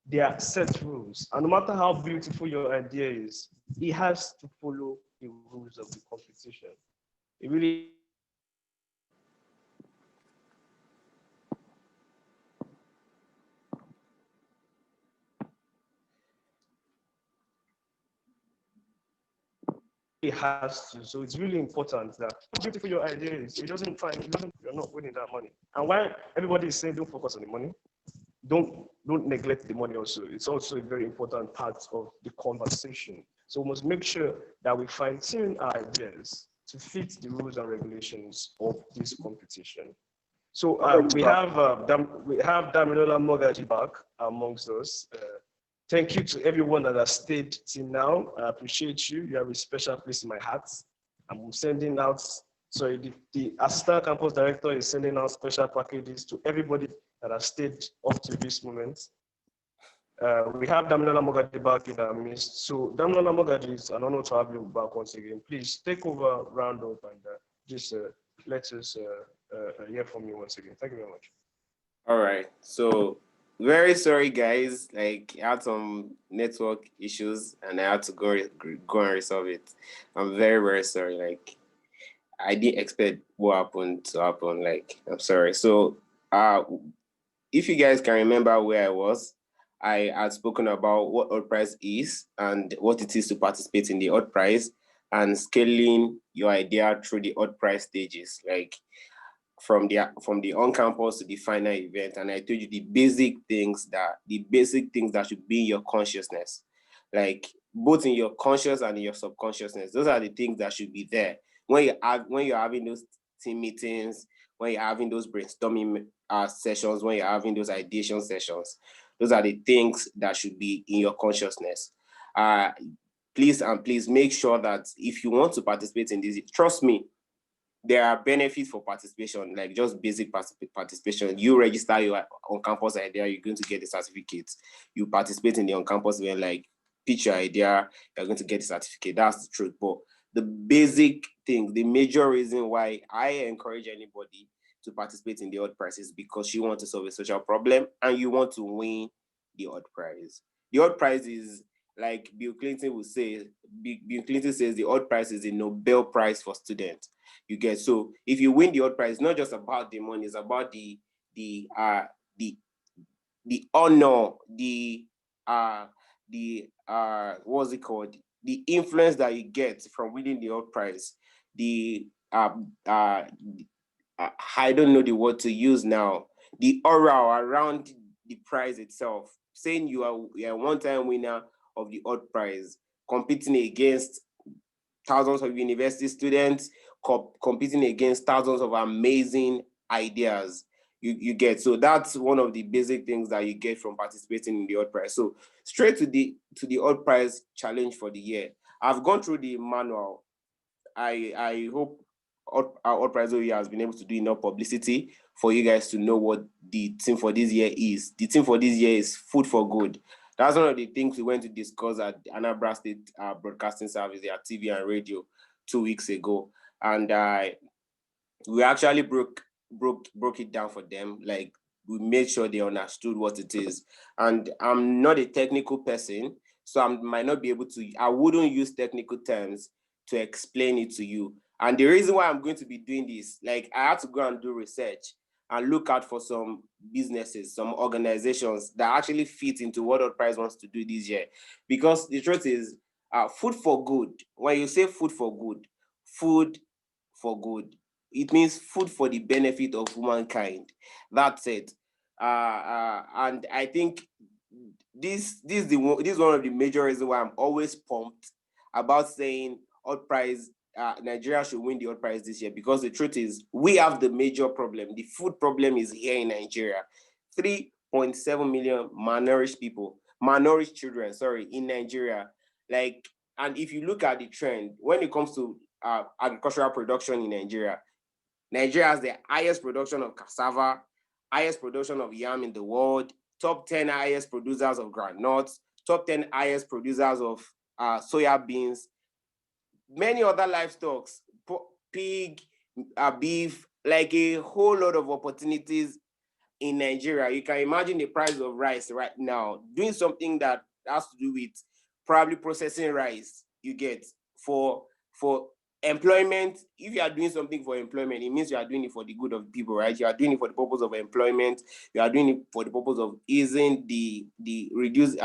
There are set rules, and no matter how beautiful your idea is, it has to follow the rules of the competition. It really has to. So it's really important that how beautiful your idea is, you're not winning that money. And while everybody is saying don't focus on the money, don't neglect the money also. It's also a very important part of the conversation. So we must make sure that we fine-tune our ideas to fit the rules and regulations of this competition. So we have Damilola Mogaji back amongst us. Thank you to everyone that has stayed till now. I appreciate you. You have a special place in my heart. I'm sending out, the Assistant Campus Director is sending out special packages to everybody that has stayed up to this moment. We have Damilola Mogaji back in our midst. So Damilola Mogaji, it's an honor to have you back once again. Please take over, round up, and just let us hear from you once again. Thank you very much. All right. So very sorry, guys. Like I had some network issues and I had to go and resolve it. I'm very, very sorry. Like I didn't expect what happened to happen. Like I'm sorry. So if you guys can remember where I was, I had spoken about what Hultprize is and what it is to participate in the Hultprize and scaling your idea through the Hultprize stages, like from the on-campus to the final event. And I told you the basic things that should be in your consciousness, like both in your conscious and in your subconsciousness. Those are the things that should be there when you're having those team meetings, when you're having those brainstorming sessions, when you're having those ideation sessions. Those are the things that should be in your consciousness. Please make sure that if you want to participate in this, trust me, there are benefits for participation, like just basic participation. You register your on-campus idea, you're going to get the certificate. You participate in the on-campus event, like pitch your idea, you're going to get the certificate. That's the truth. But the basic thing, the major reason why I encourage anybody to participate in the Hultprize is because you want to solve a social problem and you want to win the Hultprize. The Hultprize is, like Bill Clinton would say, Bill Clinton says the Hultprize is a Nobel Prize for students. You get, so if you win the Hultprize, it's not just about the money, it's about the honor, what's it called? The influence that you get from winning the Hultprize, I don't know the word to use now, the aura around the prize itself, saying you are a one-time winner of the Hultprize, competing against thousands of university students, competing against thousands of amazing ideas. You get, so that's one of the basic things that you get from participating in the Hultprize. So straight to the Hultprize challenge for the year. I've gone through the manual. I hope our Hultprize OE has been able to do enough publicity for you guys to know what the theme for this year is. The theme for this year is food for good. That's one of the things we went to discuss at Anambra State Broadcasting Service, their TV and radio, 2 weeks ago. And we actually broke it down for them. Like, we made sure they understood what it is. And I'm not a technical person, so I might not be able to, I wouldn't use technical terms to explain it to you. And the reason why I'm going to be doing this, like, I had to go and do research and look out for some businesses, some organizations that actually fit into what Hultprize wants to do this year. Because the truth is, food for good, when you say food for good, it means food for the benefit of humankind. That's it. And I think this is one of the major reasons why I'm always pumped about saying Hultprize, Nigeria should win the Hultprize this year, because the truth is we have the major problem. The food problem is here in Nigeria. 3.7 million malnourished children, in Nigeria. Like, and if you look at the trend when it comes to agricultural production in Nigeria, Nigeria has the highest production of cassava, highest production of yam in the world, top 10 highest producers of groundnuts, top 10 highest producers of soya beans, many other livestock, pig, beef, like a whole lot of opportunities in Nigeria. You can imagine the price of rice right now, doing something that has to do with probably processing rice, you get, for employment. If you are doing something for employment, it means you are doing it for the good of people, right? You are doing it for the purpose of employment. You are doing it for the purpose of easing reducing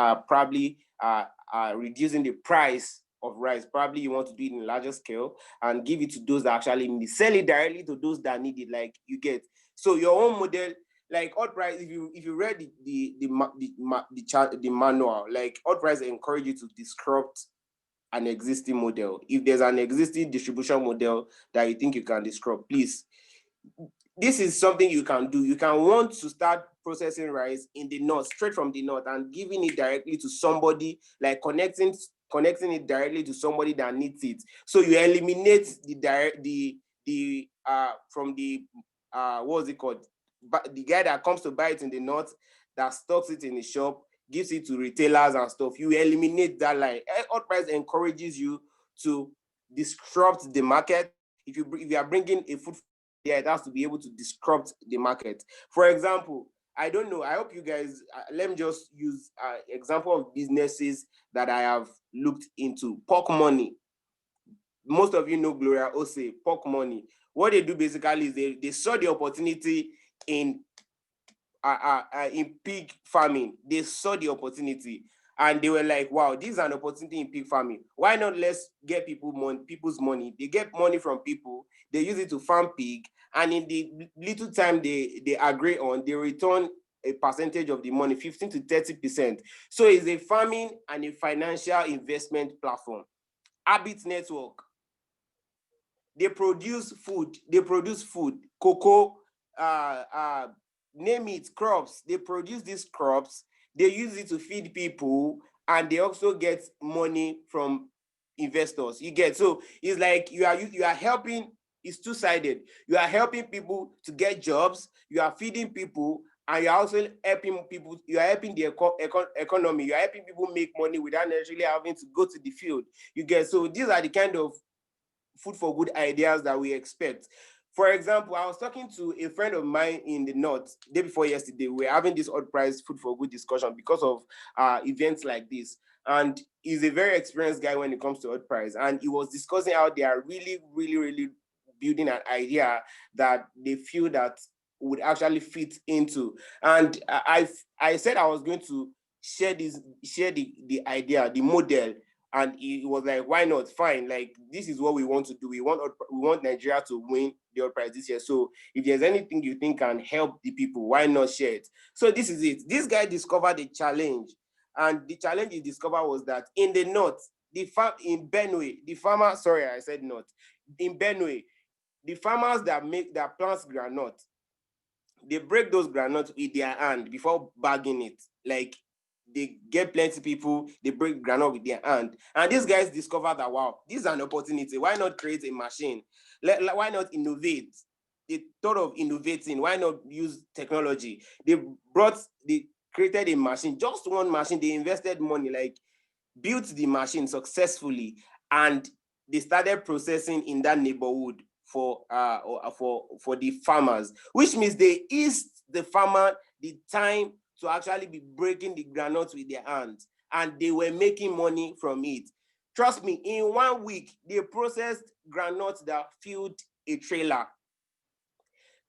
the price of rice. Probably you want to do it in a larger scale and give it to those that actually need it. Sell it directly to those that need it, like you get. So your own model, like Hultprize, if you read the manual, like Hultprize encourage you to disrupt an existing model. If there's an existing distribution model that you think you can disrupt, please, this is something you can do. You can want to start processing rice in the north, straight from the north, and giving it directly to somebody, like connecting it directly to somebody that needs it. So you eliminate what's it called? But the guy that comes to buy it in the north, that stocks it in the shop, gives it to retailers and stuff. You eliminate that line. Hultprize encourages you to disrupt the market. If you are bringing a food, it has to be able to disrupt the market. For example, I don't know, I hope you guys, let me just use example of businesses that I have looked into. Pork Money. Most of you know Gloria Ose, Pork Money. What they do basically is they saw the opportunity in pig farming. They saw the opportunity and they were like, wow, this is an opportunity in pig farming. Why not let's get people's money? They get money from people, they use it to farm pig, and in the little time they agree on, they return a percentage of the money, 15 to 30%. So it's a farming and a financial investment platform. Habit Network. They produce food, cocoa, name it, crops. They produce these crops, they use it to feed people, and they also get money from investors. You get, so it's like you are helping. It's two-sided. You are helping people to get jobs, you are feeding people, and you're also helping people. You are helping the economy. You are helping people make money without necessarily having to go to the field. You get, so these are the kind of food for good ideas that we expect. For example, I was talking to a friend of mine in the north day before yesterday. We were having this Hultprize food for good discussion because of events like this. And he's a very experienced guy when it comes to Hultprize. And he was discussing how they are really, really, really building an idea that they feel that would actually fit into. And I said I was going to share the idea, the model. And he was like, why not? Fine. Like, this is what we want to do. We want Nigeria to win the Hultprize this year. So if there's anything you think can help the people, why not share it? So this is it. This guy discovered a challenge. And the challenge he discovered was that in the north, in Benue, the farmer, sorry, I said north. In Benue, the farmers that plants groundnut, they break those groundnuts with their hand before bagging it. Like, they get plenty people, they break groundnut with their hand. And these guys discover that, wow, this is an opportunity. Why not create a machine? Why not innovate? They thought of innovating. Why not use technology? They created a machine, just one machine. They invested money, like built the machine successfully, and they started processing in that neighborhood for the farmers, which means they eased the farmer the time to actually be breaking the groundnuts with their hands, and they were making money from it. Trust me, in 1 week, they processed groundnuts that filled a trailer.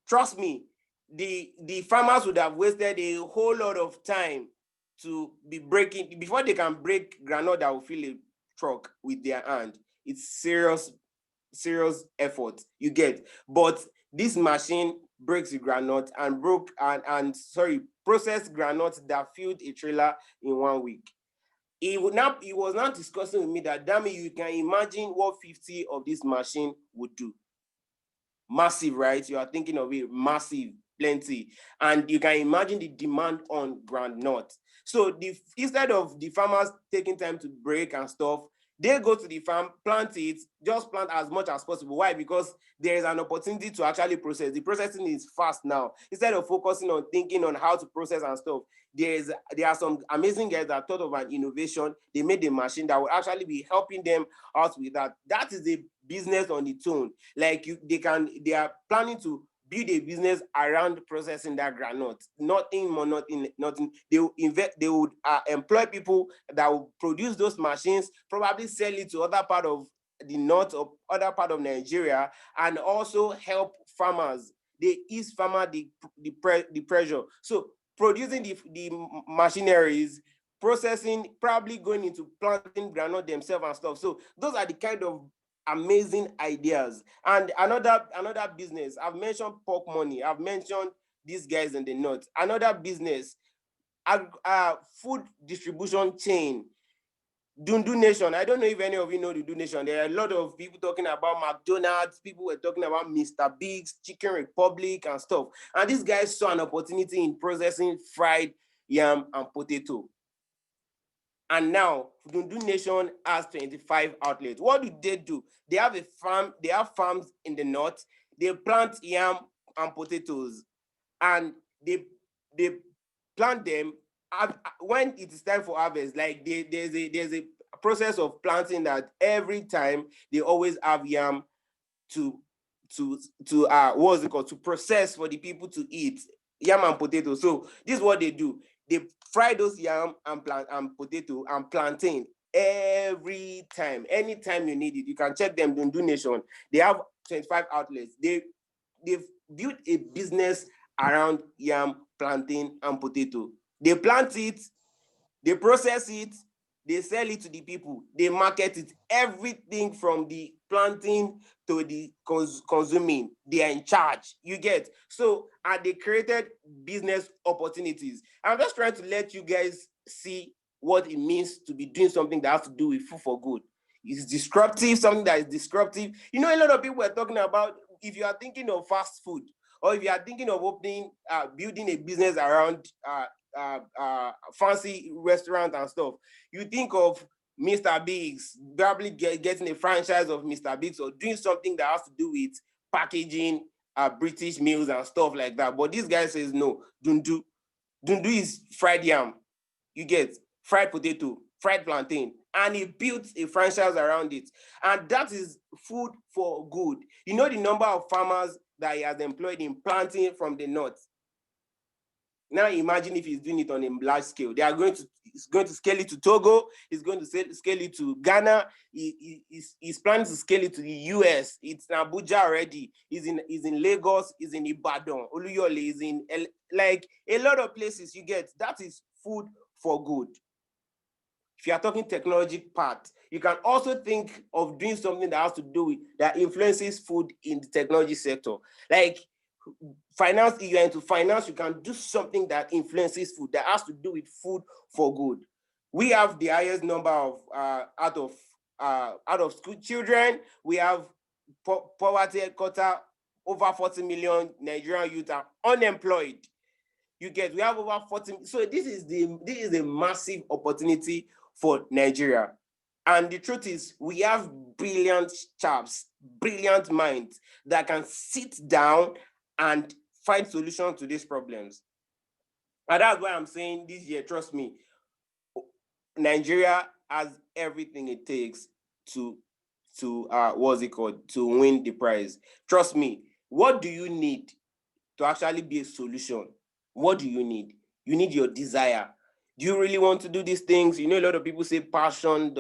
Trust me, the farmers would have wasted a whole lot of time to be breaking, before they can break groundnut that will fill a truck with their hand. It's serious effort, you get. But this machine breaks the groundnut and processed granules that filled a trailer in 1 week. He was now discussing with me that, damn it, you can imagine what 50 of this machine would do. Massive, right? You are thinking of it, massive, plenty. And you can imagine the demand on groundnut. So instead of the farmers taking time to break and stuff, they go to the farm, plant it, just plant as much as possible. Why? Because there is an opportunity to actually process. The processing is fast now. Instead of focusing on thinking on how to process and stuff, there are some amazing guys that thought of an innovation. They made a machine that will actually be helping them out with that. That is a business on its own. Like they are planning to build a business around processing that groundnut. Nothing more, nothing. They would employ people that will produce those machines, probably sell it to other part of the north or other part of Nigeria, and also help farmers. They ease farmer the pressure. So producing the machineries, processing, probably going into planting groundnut themselves and stuff. So those are the kind of amazing ideas. And another business, I've mentioned pork money, I've mentioned these guys in the north. Another business, food distribution chain, Dundu Nation. I don't know if any of you know the Dundu Nation. There are a lot of people talking about McDonald's, people were talking about Mr. Biggs, Chicken Republic and stuff. And these guys saw an opportunity in processing fried yam and potato. And now Dundu Nation has 25 outlets. What do? They have a farm, they have farms in the north, they plant yam and potatoes, and they plant them when it is time for harvest. Like there's a process of planting that every time they always have yam to what's it called, to process for the people to eat, yam and potato. So this is what they do. They fry those yam and potato and plantain every time. Anytime you need it, you can check them. Dundu Nation. They have 25 outlets. They've built a business around yam, plantain, and potato. They plant it, they process it, they sell it to the people, they market it, everything from the planting to the consuming, they are in charge, you get. So, and they created business opportunities. I'm just trying to let you guys see what it means to be doing something that has to do with food for good. It's disruptive, something that is disruptive. You know, a lot of people are talking about, if you are thinking of fast food, or if you are thinking of building a business around fancy restaurant and stuff, you think of Mr. Biggs, probably getting a franchise of Mr. Biggs, or doing something that has to do with packaging British meals and stuff like that. But this guy says no. Dundu is fried yam, you get, fried potato, fried plantain, and he built a franchise around it. And that is food for good. You know the number of farmers that he has employed in planting from the north. Now imagine if he's doing it on a large scale. He's going to scale it to Togo. He's going to scale it to Ghana. He's planning to scale it to the US. It's in Abuja already. He's in Lagos. He's in Ibadan. Oluyole is in like a lot of places. You get, that is food for good. If you are talking technology part, you can also think of doing something that has to do with that influences food in the technology sector. Like finance, if you're into finance, you can do something that influences food, that has to do with food for good. We have the highest number of out of school children. We have poverty quota, over 40 million Nigerian youth are unemployed. You get, we have over 40. So this is a massive opportunity for Nigeria. And the truth is, we have brilliant chaps, brilliant minds that can sit down and find solutions to these problems. And that's why I'm saying this year, trust me, Nigeria has everything it takes to what's it called, to win the prize. Trust me. What do you need to actually be a solution? What do you need? You need your desire. Do you really want to do these things? You know, a lot of people say passion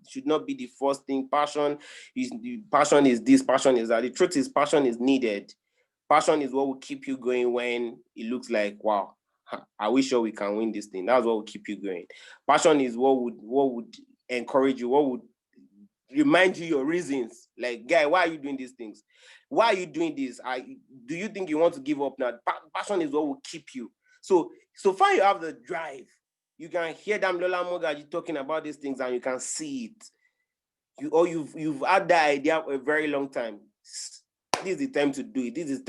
should not be the first thing. Passion is this, passion is that. The truth is, passion is needed. Passion is what will keep you going when it looks like, wow, are we sure we can win this thing? That's what will keep you going. Passion is what would encourage you, what would remind you your reasons. Like, guy, why are you doing these things? Why are you doing this? Do you think you want to give up now? Passion is what will keep you. So So far you have the drive. You can hear them Lola Mogaji talking about these things and you can see it. You've had that idea for a very long time. This is the time to do it. This is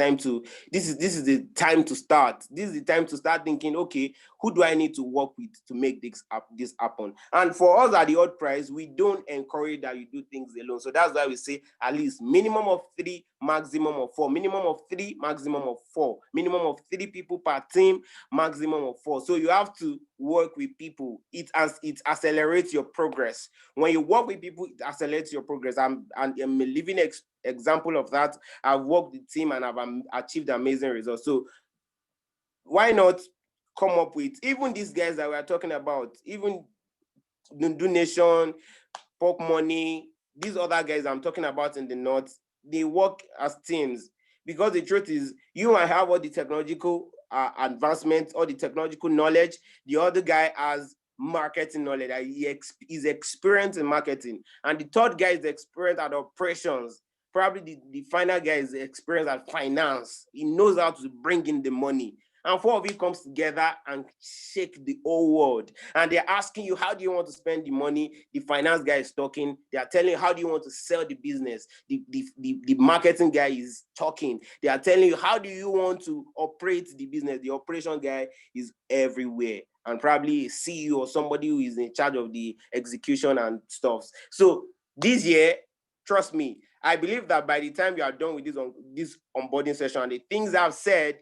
the time to start. This is the time to start thinking, okay, who do I need to work with to make this happen? And for us at the Hultprize, we don't encourage that you do things alone. So that's why we say at least minimum of 3, maximum of 4. Minimum of 3, maximum of 4. Minimum of 3 people per team, maximum of 4. So you have to work with people. It accelerates your progress. When you work with people, it accelerates your progress. I'm a living example of that. I've worked with the team and I've achieved amazing results. So why not come up with, even these guys that we're talking about, even Donation, Pork Money, these other guys I'm talking about in the North, they work as teams. Because the truth is, you might have all the technological advancements, all the technological knowledge. The other guy has marketing knowledge. He's experienced in marketing. And the third guy is experienced at operations. Probably the final guy is experienced at finance. He knows how to bring in the money. And 4 of you comes together and shake the whole world. And they're asking you, how do you want to spend the money? The finance guy is talking. They are telling you, how do you want to sell the business? The marketing guy is talking. They are telling you, how do you want to operate the business? The operation guy is everywhere. And probably a CEO or somebody who is in charge of the execution and stuff. So this year, trust me, I believe that by the time you are done with this onboarding session, the things I've said,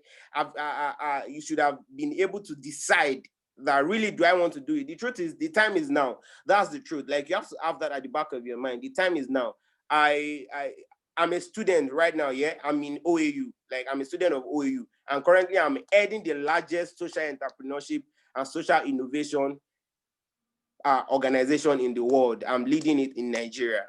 you should have been able to decide that really, do I want to do it? The truth is, the time is now. That's the truth. Like, you have to have that at the back of your mind. The time is now. I'm a student right now, yeah? I'm in OAU. Like, I'm a student of OAU. And currently, I'm heading the largest social entrepreneurship and social innovation organization in the world. I'm leading it in Nigeria.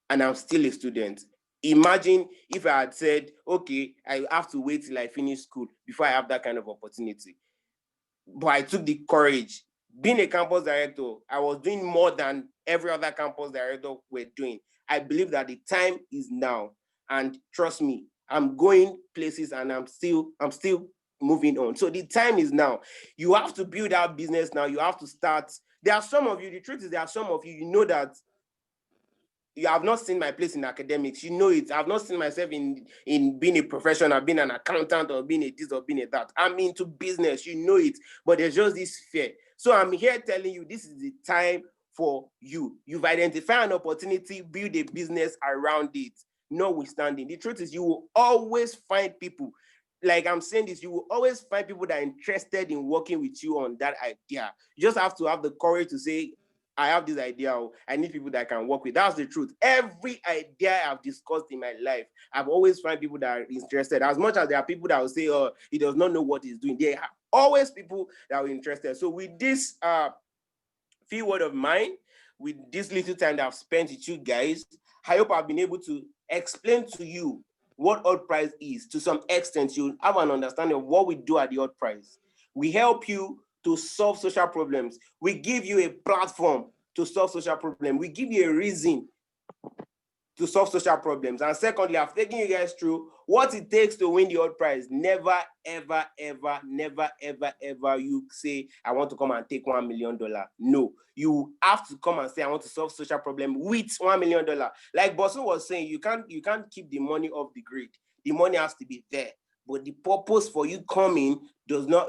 And I'm still a student. Imagine if I had said, okay, I have to wait till I finish school before I have that kind of opportunity. But I took the courage. Being a campus director, I was doing more than every other campus director were doing. I believe that the time is now. And trust me, I'm going places and I'm still moving on. So the time is now. You have to build our business now. You have to start. There are some of you, the truth is, there are some of you, you know that you have not seen my place in academics. You know it. I've not seen myself in being a professional, being an accountant, or being a this or being a that. I'm into business. You know it. But there's just this fear. So I'm here telling you, this is the time for you. You've identified an opportunity, build a business around it. Notwithstanding, the truth is, you will always find people. Like I'm saying this, you will always find people that are interested in working with you on that idea. You just have to have the courage to say, I have this idea. I need people that I can work with. That's the truth. Every idea I've discussed in my life, I've always find people that are interested. As much as there are people that will say, oh, he does not know what he's doing. There are always people that are interested. So with this few word of mine, with this little time that I've spent with you guys, I hope I've been able to explain to you what Hultprize is. To some extent, you'll have an understanding of what we do at the Hultprize. We help you to solve social problems. We give you a platform to solve social problems. We give you a reason to solve social problems. And secondly, I've taken you guys through what it takes to win the Hultprize. Never, ever, ever, never, ever, ever you say, I want to come and take $1 million. No, you have to come and say, I want to solve social problem with $1 million. Like Bosun was saying, you can't keep the money off the grid. The money has to be there. But the purpose for you coming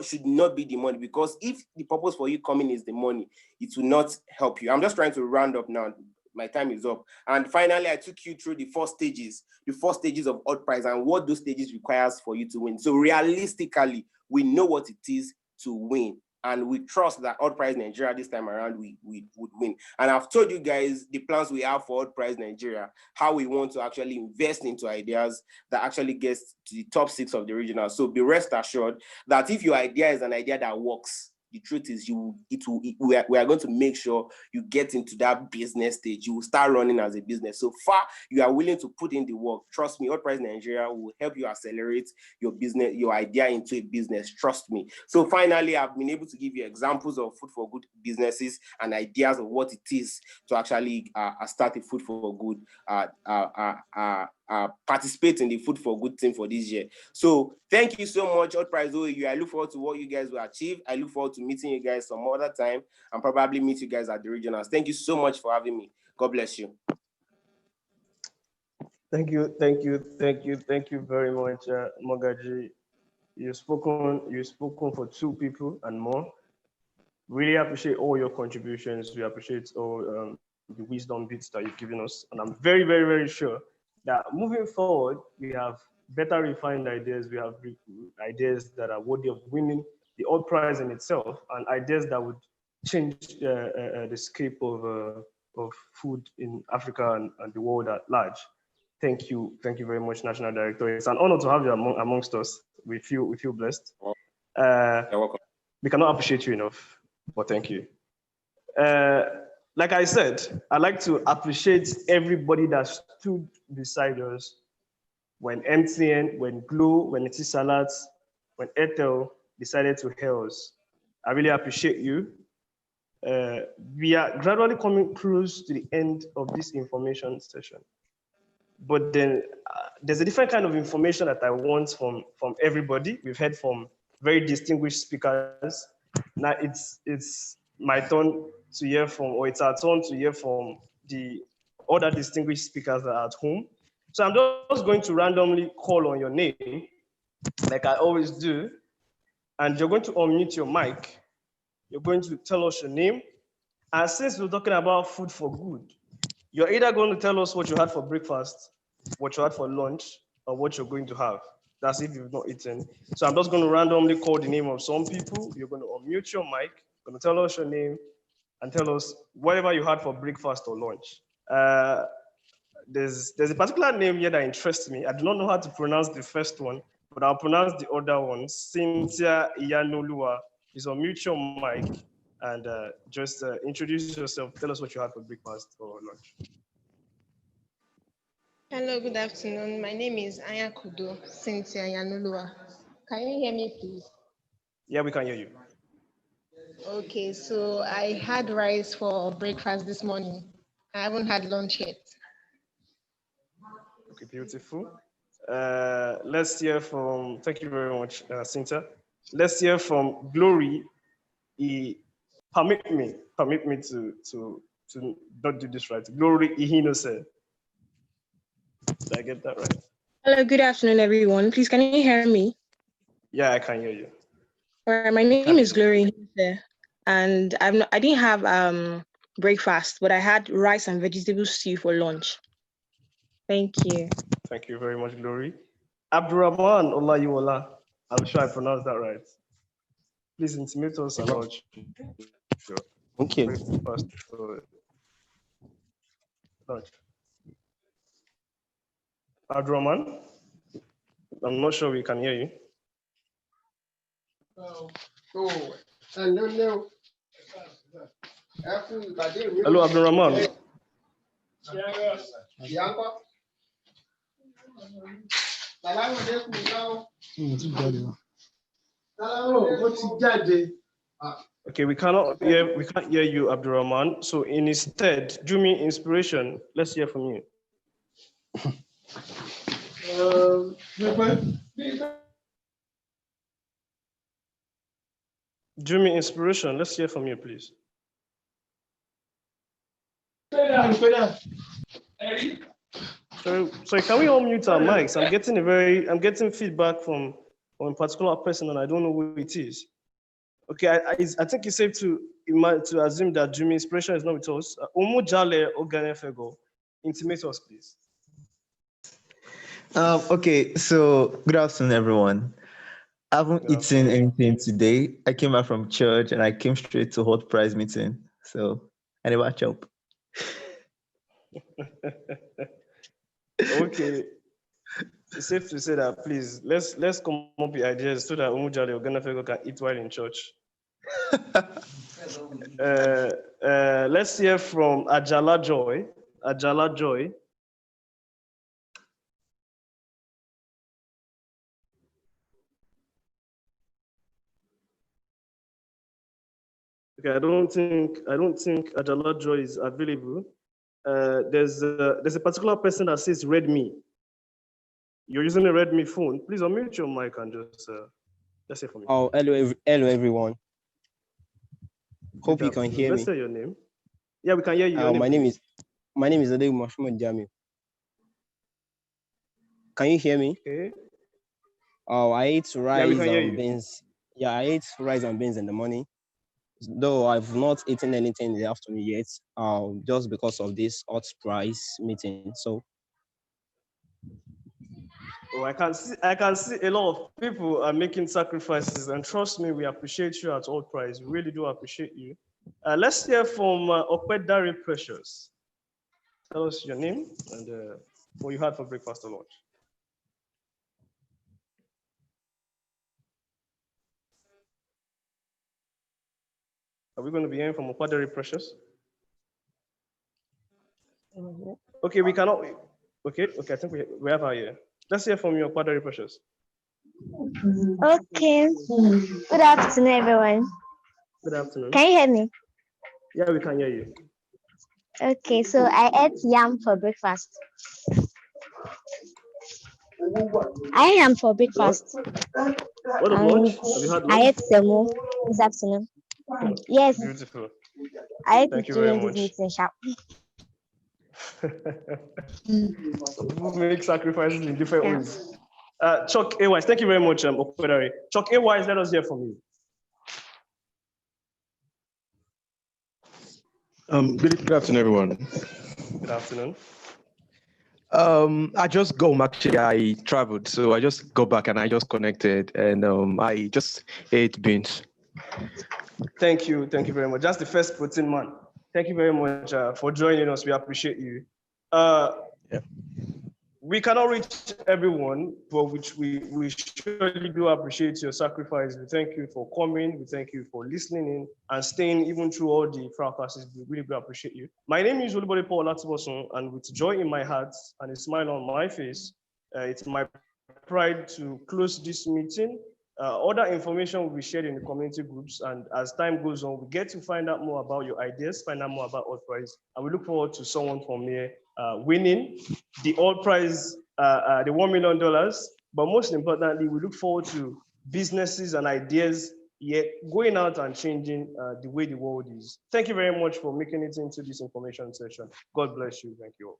should not be the money, because if the purpose for you coming is the money, it will not help you. I'm just trying to round up now. My time is up. And finally, I took you through the 4 stages of Hultprize and what those stages requires for you to win. So realistically, we know what it is to win. And we trust that Hultprize Nigeria this time around, we would win. And I've told you guys the plans we have for Hultprize Nigeria, how we want to actually invest into ideas that actually gets to the top 6 of the regional. So be rest assured that if your idea is an idea that works, the truth is we are going to make sure you get into that business stage. You will start running as a business. So far, you are willing to put in the work. Trust me, Hultprize Nigeria will help you accelerate your business, your idea into a business. Trust me. So finally, I've been able to give you examples of food for good businesses and ideas of what it is to actually start a food for good participate in the Food for Good team for this year. So thank you so much, Hultprize OAU. I look forward to what you guys will achieve. I look forward to meeting you guys some other time and probably meet you guys at the regionals. Thank you so much for having me. God bless you. Thank you very much, Mogaji. You've spoken for two people and more. Really appreciate all your contributions. We appreciate all the wisdom bits that you've given us. And I'm very, very, very sure that moving forward, we have better refined ideas. We have ideas that are worthy of winning the Hultprize in itself, and ideas that would change the scape of food in Africa and the world at large. Thank you very much, National Director. It's an honor to have you amongst us. We feel blessed. You're welcome. We cannot appreciate you enough, but thank you. Like I said, I'd like to appreciate everybody that stood beside us when MTN, when Glo, when Etisalat, when Airtel decided to hail us. I really appreciate you. We are gradually coming close to the end of this information session. But then there's a different kind of information that I want from everybody. We've heard from very distinguished speakers. Now it's my turn to hear from, or it's our turn to hear from the other distinguished speakers that are at home. So I'm just going to randomly call on your name, like I always do, and you're going to unmute your mic. You're going to tell us your name. And since we're talking about food for good, you're either going to tell us what you had for breakfast, what you had for lunch, or what you're going to have. That's if you've not eaten. So I'm just going to randomly call the name of some people. You're going to unmute your mic, going to tell us your name, and tell us whatever you had for breakfast or lunch. There's a particular name here that interests me. I do not know how to pronounce the first one, but I'll pronounce the other one. Cynthia Iyanolua. Is unmute your mic and just introduce yourself. Tell us what you had for breakfast or lunch. Hello, good afternoon. My name is Aya Kudo Cynthia Yanulua. Can you hear me, please? Yeah, we can hear you. Okay, so I had rice for breakfast this morning. I haven't had lunch yet. Okay, beautiful. Let's hear from, thank you very much, Cynthia. Let's hear from Glory. Permit me to not do this right. Glory Ihinose. Did I get that right? Hello, good afternoon, everyone. Please, can you hear me? Yeah, I can hear you. All right, my name is Glory Ihinose, and I didn't have breakfast, but I had rice and vegetable stew for lunch. Thank you. Thank you very much, Glory. Abdurrahman Olayiwola. I'm sure I pronounced that right. Please intimate us about your breakfast or lunch. Abdurrahman, I'm not sure we can hear you. Hello, Abdurrahman. Okay, we can't hear you, Abdurrahman. So instead, do me inspiration. Let's hear from you. Do me inspiration. Let's hear from you, please. So can we all mute our mics? I'm getting feedback from a particular person, and I don't know who it is. Okay, I think it's safe to assume that Jimmy Inspiration is not with us. Omujale Oganefego, intimate us, please. Okay, so good afternoon, everyone. I haven't eaten anything today. I came back from church and I came straight to Hultprize meeting. So I never chop. Okay. It's safe to say that, please, let's come up with ideas so that Omujale Oganefego can eat while in church. Let's hear from Ajala Joy. Ajala Joy. Okay, I don't think Ajala Joy is available. There's a particular person that says Redmi. You're using a Redmi phone. Please unmute your mic and just say for me. Oh, hello everyone. Hope you can hear Let's me. say your name. Yeah, we can hear you. Your My name is Adegu Mahmoud Jamil. Can you hear me? Okay. Oh, I ate Yeah, we can rice hear and you. beans. Yeah, I ate rice and beans in the morning. Though I've not eaten anything in the afternoon yet. Just because of this Hultprize meeting. So Oh, I can see a lot of people are making sacrifices, and trust me, we appreciate you at Hultprize. We really do appreciate you. Let's hear from Opedari Precious. Tell us your name and what you had for breakfast or lunch. Are we going to be hearing from Opedari Precious? Okay, we cannot. Okay, I think we have her here. Let's hear from you, Opedari Precious. Okay. Good afternoon, everyone. Good afternoon. Can you hear me? Yeah, we can hear you. Okay, so I ate yam for breakfast. I ate yam for breakfast. What of lunch? Have you had lunch? I ate semo this afternoon. Yes. Beautiful. I ate Thank it you very during this much. meeting, sharp. People make sacrifices in different ways. Chuck A-Wise, thank you very much, Opedari. Chuck A-Wise, let us hear from you. Good afternoon, everyone. Good afternoon. I just go actually. I traveled, so I just go back and I just connected, and I just ate beans. Thank you very much. That's the first protein man. Thank you very much for joining us. We appreciate you. We cannot reach everyone, but we surely do appreciate your sacrifice. We thank you for coming. We thank you for listening in and staying even through all the fracases. We really do appreciate you. My name is Olubode Paul Latiboson, and with joy in my heart and a smile on my face, it's my pride to close this meeting. Other information will be shared in the community groups, and as time goes on, we get to find out more about your ideas, find out more about Hultprize, and we look forward to someone from here winning the Hultprize, the $1 million. But most importantly, we look forward to businesses and ideas yet going out and changing the way the world is. Thank you very much for making it into this information session. God bless you. Thank you all.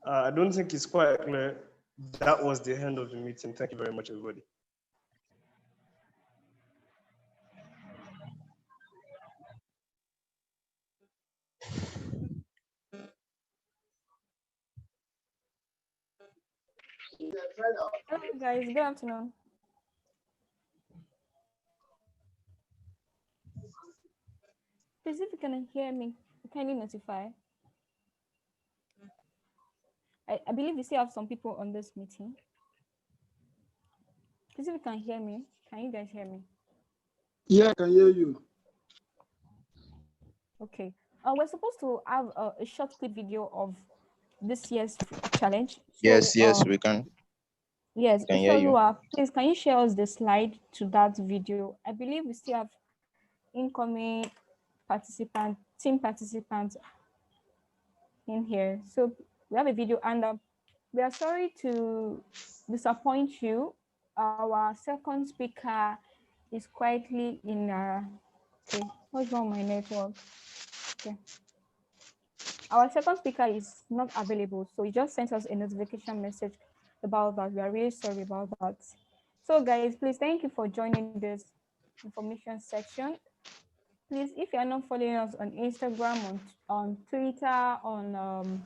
I don't think it's quite clear. That was the end of the meeting. Thank you very much, everybody. Hello, guys. Good afternoon. Please, if you can hear me, kindly notify. I believe we still have some people on this meeting. Please, if you can hear me, can you guys hear me? Yeah, I can hear you. Okay. We're supposed to have a short clip video of this year's challenge. So, Yes, we can. Yes, Can hear you. please, can you share us the slide to that video? I believe we still have incoming team participants in here. So we have a video, and we are sorry to disappoint you. Our second speaker is quietly in okay, what's wrong with my network? Okay. Our second speaker is not available, so he just sent us a notification message about that. We are really sorry about that. So guys, please, thank you for joining this information section. Please, if you are not following us on Instagram, on Twitter, on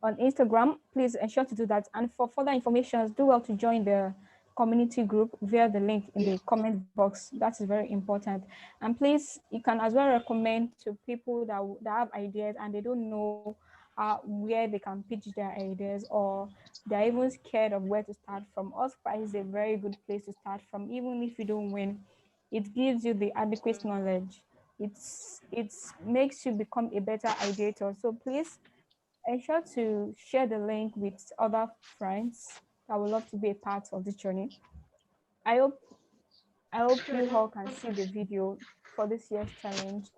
Instagram, please ensure to do that. And for further information, do well to join the community group via the link in the comment box. That is very important. And please, you can as well recommend to people that have ideas and they don't know where they can pitch their ideas, or they're even scared of where to start from. Osprey is a very good place to start from. Even if you don't win, it gives you the adequate knowledge. It makes you become a better ideator. So please ensure to share the link with other friends that would love to be a part of this journey. I hope I hope you all can see the video for this year's challenge.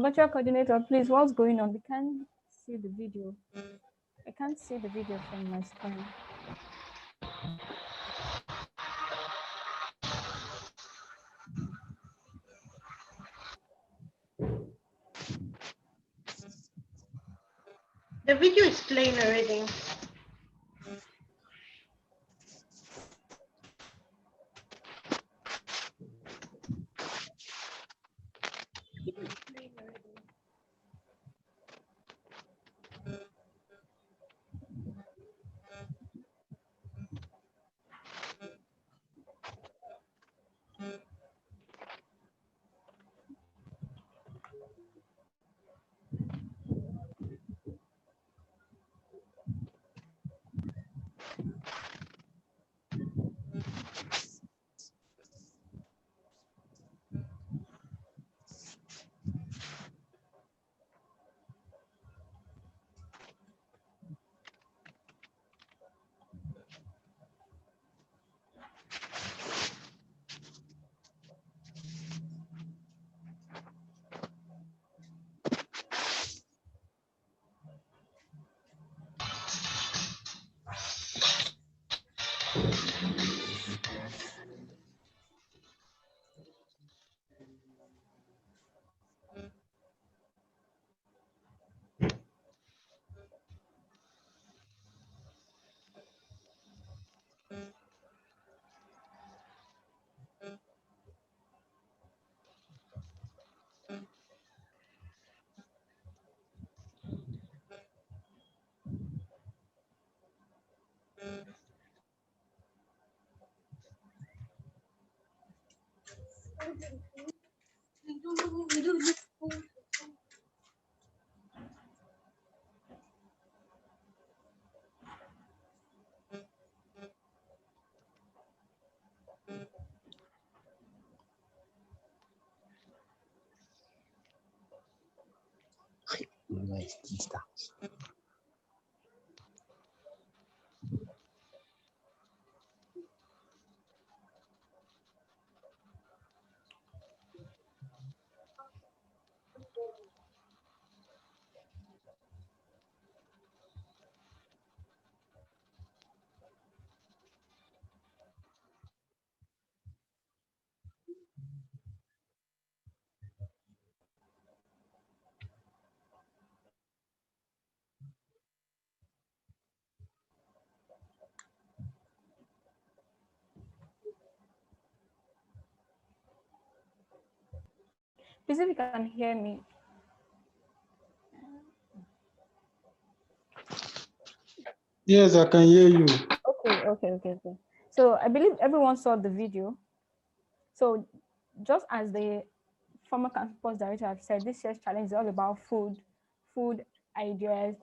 Virtual coordinator, please, what's going on? We can't see the video. I can't see the video from my screen. The video is playing already. Please, if you can hear me. Yes, I can hear you. Okay. So I believe everyone saw the video. So just as the former campus director have said, this year's challenge is all about food ideas.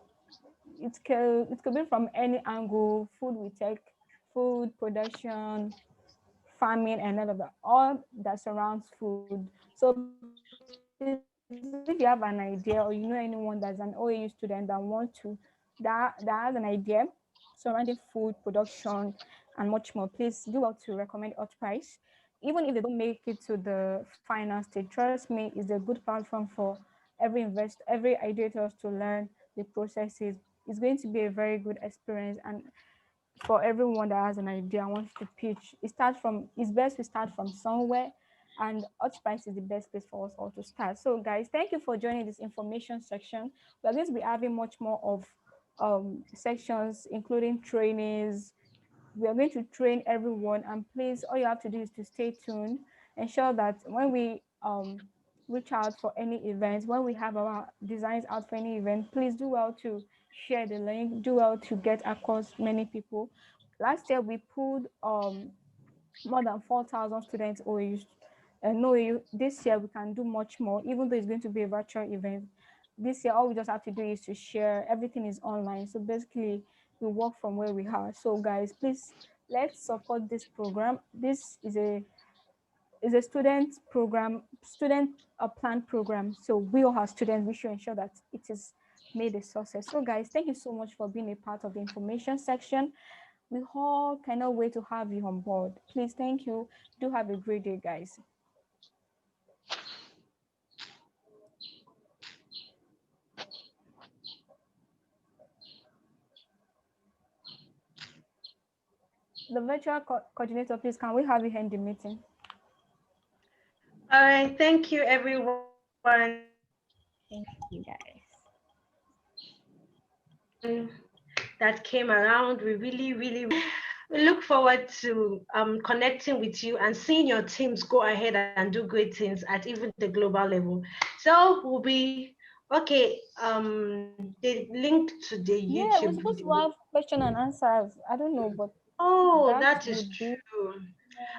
It could be from any angle: food we take, food production, farming, and all that surrounds food. So please, if you have an idea or you know anyone that's an OAU student that that has an idea surrounding food production and much more, please do well to recommend Hultprize. even if they don't make it to the final stage, trust me, it's a good platform for every ideators to learn the processes. It's going to be a very good experience, and for everyone that has an idea and wants to pitch, it's best to start from somewhere, and Hultprize is the best place for us all to start. So guys, thank you for joining this information section. We're going to be having much more of sections, including trainings. We are going to train everyone, and please, all you have to do is to stay tuned. Ensure that when we reach out for any events, when we have our designs out for any event, please do well to share the link, do well to get across many people. Last year we pulled more than 4,000 students OAU, and no, this year we can do much more, even though it's going to be a virtual event. This year all we just have to do is to share. Everything is online, so basically we work from where we are. So guys, please, let's support this program. This is a student program, student planned program. So we all have students, we should ensure that it is made a success. So guys, thank you so much for being a part of the information section. We all cannot wait to have you on board. Please, thank you. Do have a great day, guys. The virtual coordinator, please, can we have you end the meeting? All right, thank you, everyone. Thank you, guys. That came around. We really we look forward to connecting with you and seeing your teams go ahead and do great things at even the global level. So we'll be okay. The link to the YouTube. Yeah, we're supposed to have question and answers. I don't know, but that is true.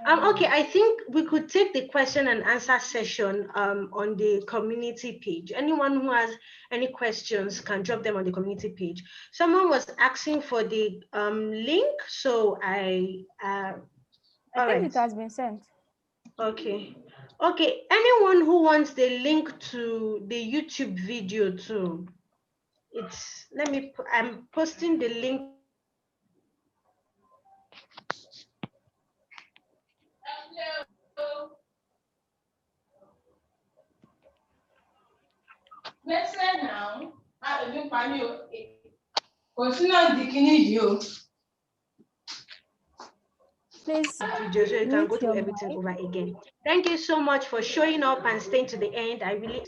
Okay, I think we could take the question and answer session on the community page. Anyone who has any questions can drop them on the community page. Someone was asking for the link, so I think it has been sent. Okay. Anyone who wants the link to the YouTube video too, I'm posting the link. Now, please video so you can go through everything over again. Thank you so much for showing up and staying to the end. I really